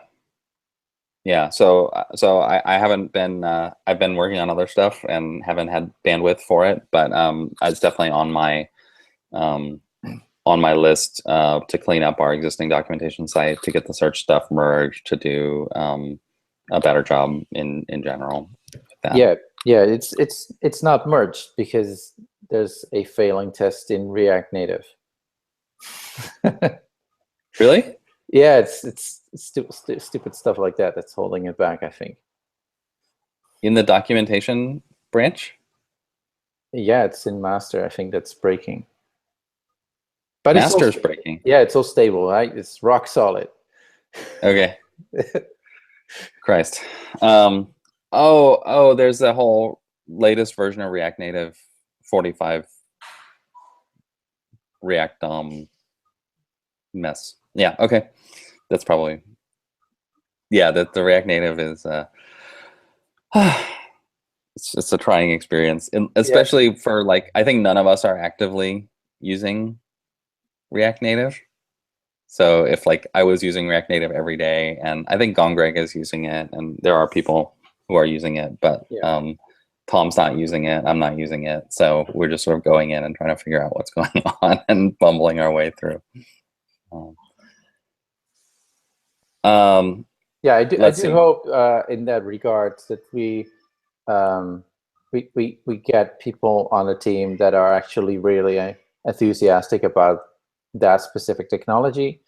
So I haven't been. I've been working on other stuff and haven't had bandwidth for it, but it's definitely on my list to clean up our existing documentation site, to get the search stuff merged, to do a better job in general. Yeah. It's not merged because there's a failing test in React Native. Really? Yeah, it's stupid stuff like that that's holding it back, I think. In the documentation branch? Yeah, it's in master. I think that's breaking. But Master's breaking. Yeah, it's all stable, right? It's rock solid. Okay. Christ. There's the whole latest version of React Native 45 React DOM mess. Yeah, okay. That's probably, yeah, the React Native is it's a trying experience, and especially for like, I think none of us are actively using React Native. So if like I was using React Native every day, and I think Gongreg is using it, and there are people who are using it, but Tom's not using it, I'm not using it. So we're just sort of going in and trying to figure out what's going on and bumbling our way through. Yeah, I do hope in that regard that we get people on the team that are actually really enthusiastic about that specific technology,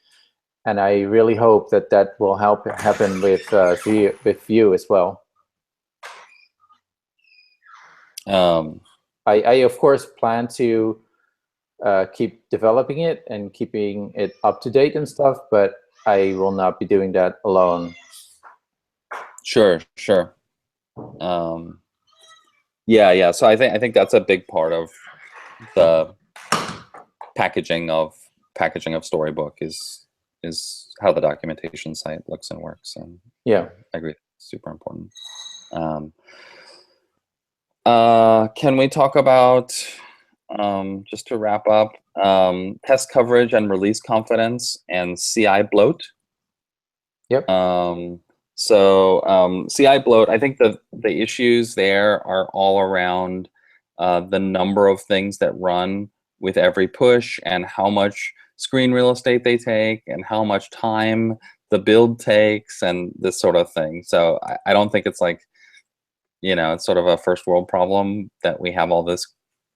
and I really hope that that will happen with Vue as well. I of course plan to keep developing it and keeping it up to date and stuff, but I will not be doing that alone. Sure. Yeah. So I think that's a big part of the packaging of Storybook is how the documentation site looks and works. And yeah, I agree, it's super important. Can we talk about, just to wrap up, test coverage and release confidence and CI bloat? Yep. CI bloat, I think the issues there are all around the number of things that run with every push, and how much screen real estate they take, and how much time the build takes, and this sort of thing. So I don't think it's like, it's sort of a first world problem that we have all this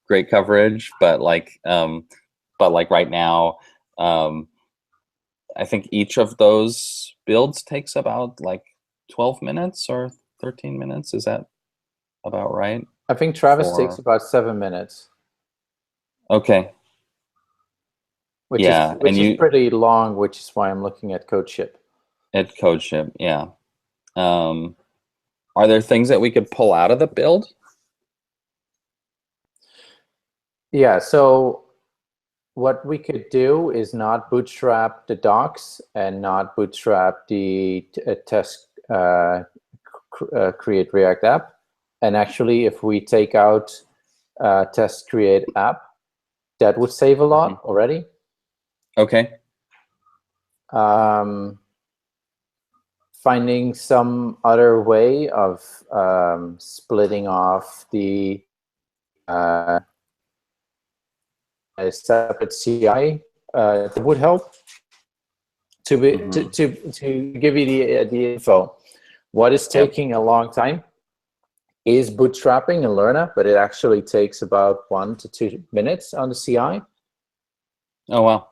great coverage, but like right now, I think each of those builds takes about like 12 minutes or 13 minutes. Is that about right? I think Travis takes about 7 minutes. Okay. Which is pretty long, which is why I'm looking at CodeShip. At CodeShip, yeah. Are there things that we could pull out of the build? Yeah, so what we could do is not bootstrap the docs and not bootstrap the test create React app. And actually, if we take out test create app, that would save a lot already. Okay. Finding some other way of splitting off the a separate CI would help to be to give you the info. What is taking a long time is bootstrapping and Lerna, but it actually takes about 1 to 2 minutes on the CI. Oh wow.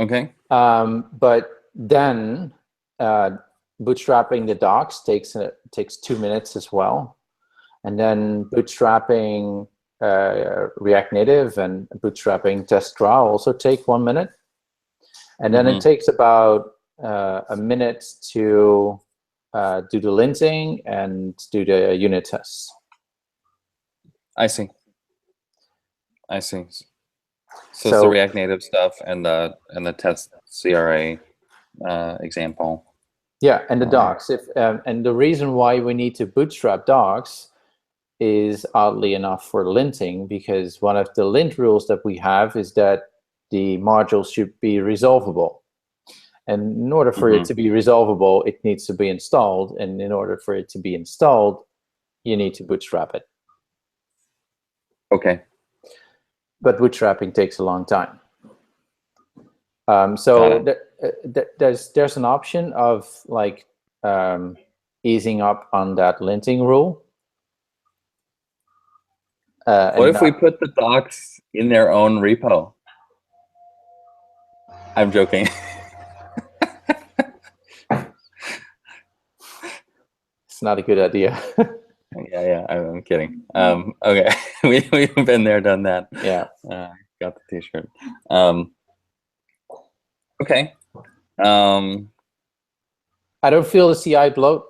Okay. But then bootstrapping the docs takes 2 minutes as well, and then bootstrapping React Native and bootstrapping test draw also take 1 minute, and then it takes about a minute to do the linting and do the unit tests. I see. So it's the React Native stuff and the test CRA example. Yeah, and the docs. And the reason why we need to bootstrap docs is oddly enough for linting, because one of the lint rules that we have is that the module should be resolvable. And in order for it to be resolvable, it needs to be installed. And in order for it to be installed, you need to bootstrap it. Okay. But bootstrapping takes a long time. So there's an option of like easing up on that linting rule. What if we put the docs in their own repo? I'm joking. It's not a good idea. Yeah, I'm kidding. Okay, we've been there, done that. Yeah. Got the t-shirt. Okay. I don't feel the CI bloat.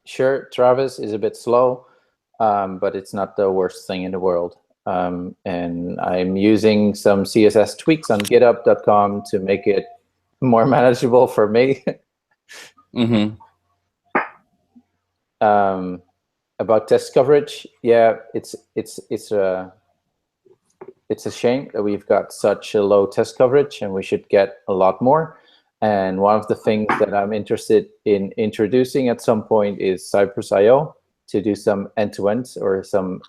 Sure, Travis is a bit slow, but it's not the worst thing in the world. And I'm using some CSS tweaks on github.com to make it more manageable for me. Mm-hmm. About test coverage, yeah, it's a shame that we've got such a low test coverage, and we should get a lot more. And one of the things that I'm interested in introducing at some point is Cypress.io to do some end-to-end or some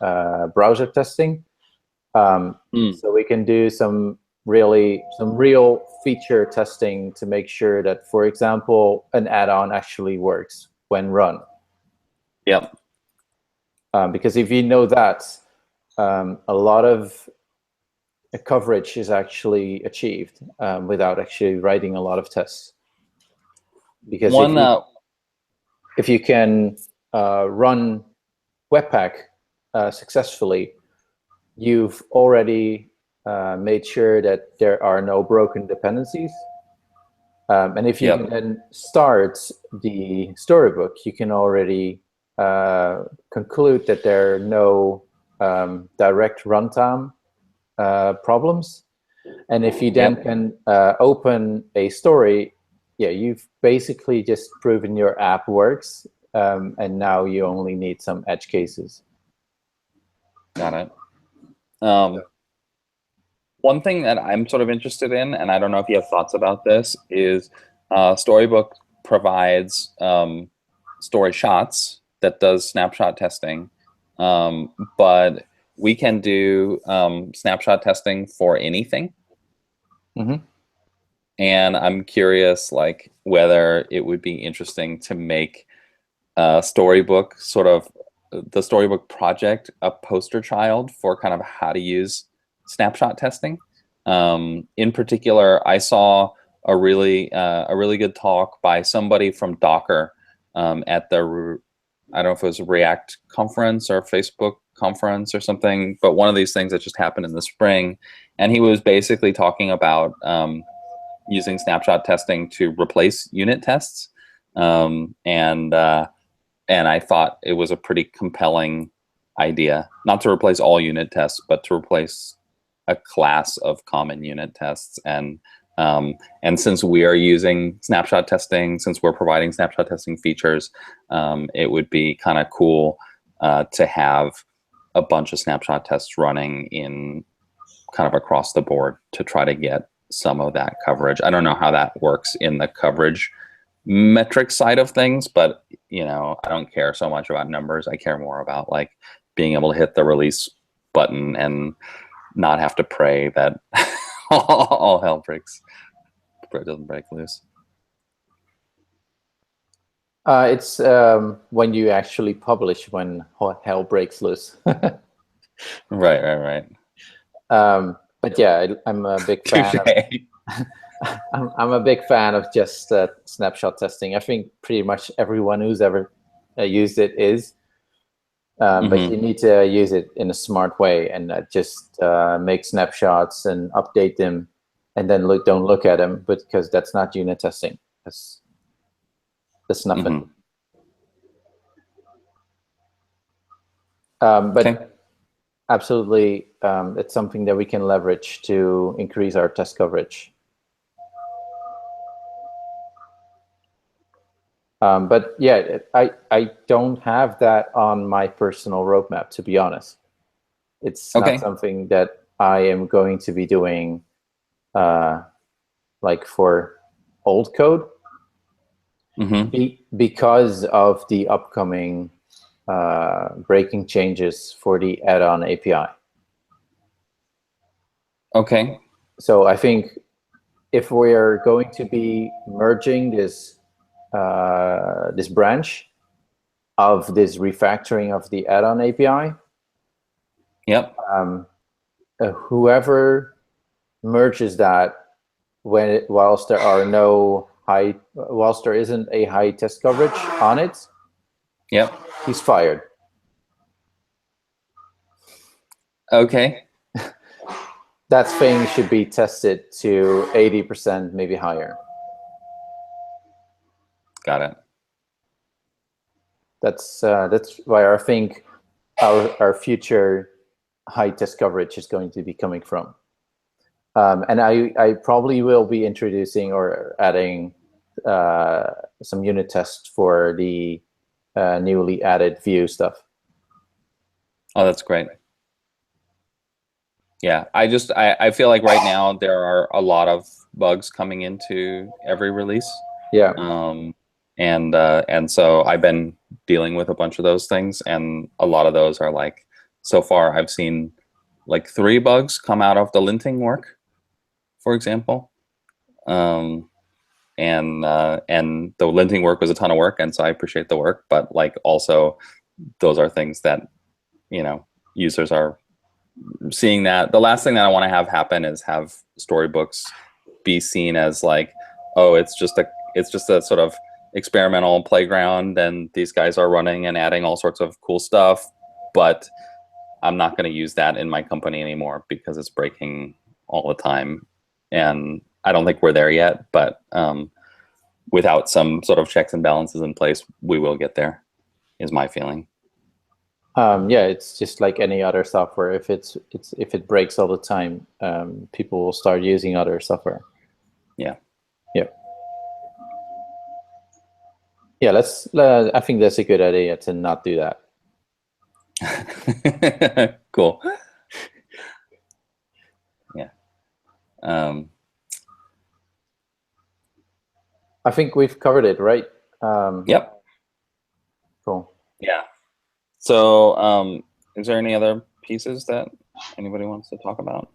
browser testing. So we can do some real feature testing to make sure that, for example, an add-on actually works when run. Yep. Because if you know that, a lot of coverage is actually achieved without actually writing a lot of tests. Because if you can run Webpack successfully, you've already made sure that there are no broken dependencies. And if you can then start the Storybook, you can already conclude that there are no direct runtime problems. And if you then can open a story, yeah, you've basically just proven your app works, and now you only need some edge cases. Got it. One thing that I'm sort of interested in, and I don't know if you have thoughts about this, is Storybook provides story shots that does snapshot testing, but we can do snapshot testing for anything. Mm-hmm. And I'm curious, like, whether it would be interesting to make Storybook, sort of the Storybook project, a poster child for kind of how to use snapshot testing. In particular, I saw a really good talk by somebody from Docker at the, I don't know if it was a React conference or Facebook conference or something, but one of these things that just happened in the spring. And he was basically talking about using snapshot testing to replace unit tests. And I thought it was a pretty compelling idea, not to replace all unit tests, but to replace a class of common unit tests. And since we are using snapshot testing, since we're providing snapshot testing features, it would be kind of cool to have a bunch of snapshot tests running in kind of across the board to try to get some of that coverage. I don't know how that works in the coverage metric side of things, but I don't care so much about numbers. I care more about like being able to hit the release button and not have to pray that all hell doesn't break loose. It's when you actually publish when hell breaks loose. Right. But yeah, I'm a big fan. I'm a big fan of just snapshot testing. I think pretty much everyone who's ever used it is. But you need to use it in a smart way and just make snapshots and update them, and then don't look at them, because that's not unit testing. That's nothing. But okay. Absolutely, it's something that we can leverage to increase our test coverage. But yeah, I don't have that on my personal roadmap, to be honest. It's not something that I am going to be doing like for old code, because of the upcoming breaking changes for the add-on API. Okay. So I think if we are going to be merging this this branch of this refactoring of the add-on API, whoever merges that whilst there isn't a high test coverage on it, he's fired. Okay. that thing should be tested to 80%, maybe higher. Got it. That's where I think our future high test coverage is going to be coming from. And I probably will be introducing or adding some unit tests for the newly added view stuff. Oh, that's great. Yeah, I feel like right now there are a lot of bugs coming into every release. Yeah. And so I've been dealing with a bunch of those things, and a lot of those are like, so far I've seen like 3 bugs come out of the linting work, for example. And the linting work was a ton of work, and so I appreciate the work, but like also those are things that, you know, users are seeing. That the last thing that I want to have happen is have storybooks be seen as like, oh, it's just a sort of experimental playground, and these guys are running and adding all sorts of cool stuff, but I'm not going to use that in my company anymore because it's breaking all the time. And I don't think we're there yet, but without some sort of checks and balances in place, we will get there, is my feeling. Yeah, it's just like any other software. If it breaks all the time, people will start using other software. Yeah. Yeah. Yeah, I think that's a good idea to not do that. Cool. Yeah. I think we've covered it, right? Yep. Cool. Yeah. So, is there any other pieces that anybody wants to talk about?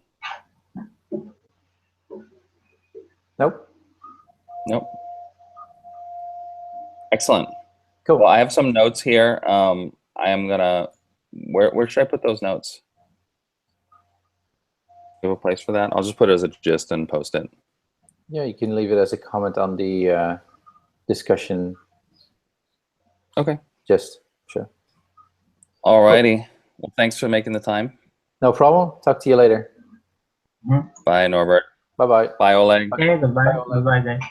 Nope. Nope. Excellent. Cool. Well, I have some notes here. I am gonna. Where should I put those notes? Do you have a place for that? I'll just put it as a gist and post it. Yeah, you can leave it as a comment on the discussion. Okay. Just sure. Alrighty. Well, thanks for making the time. No problem. Talk to you later. Bye, Norbert. Bye-bye. Bye, Oleg. Okay, goodbye. Bye, Oleg. Goodbye, guys.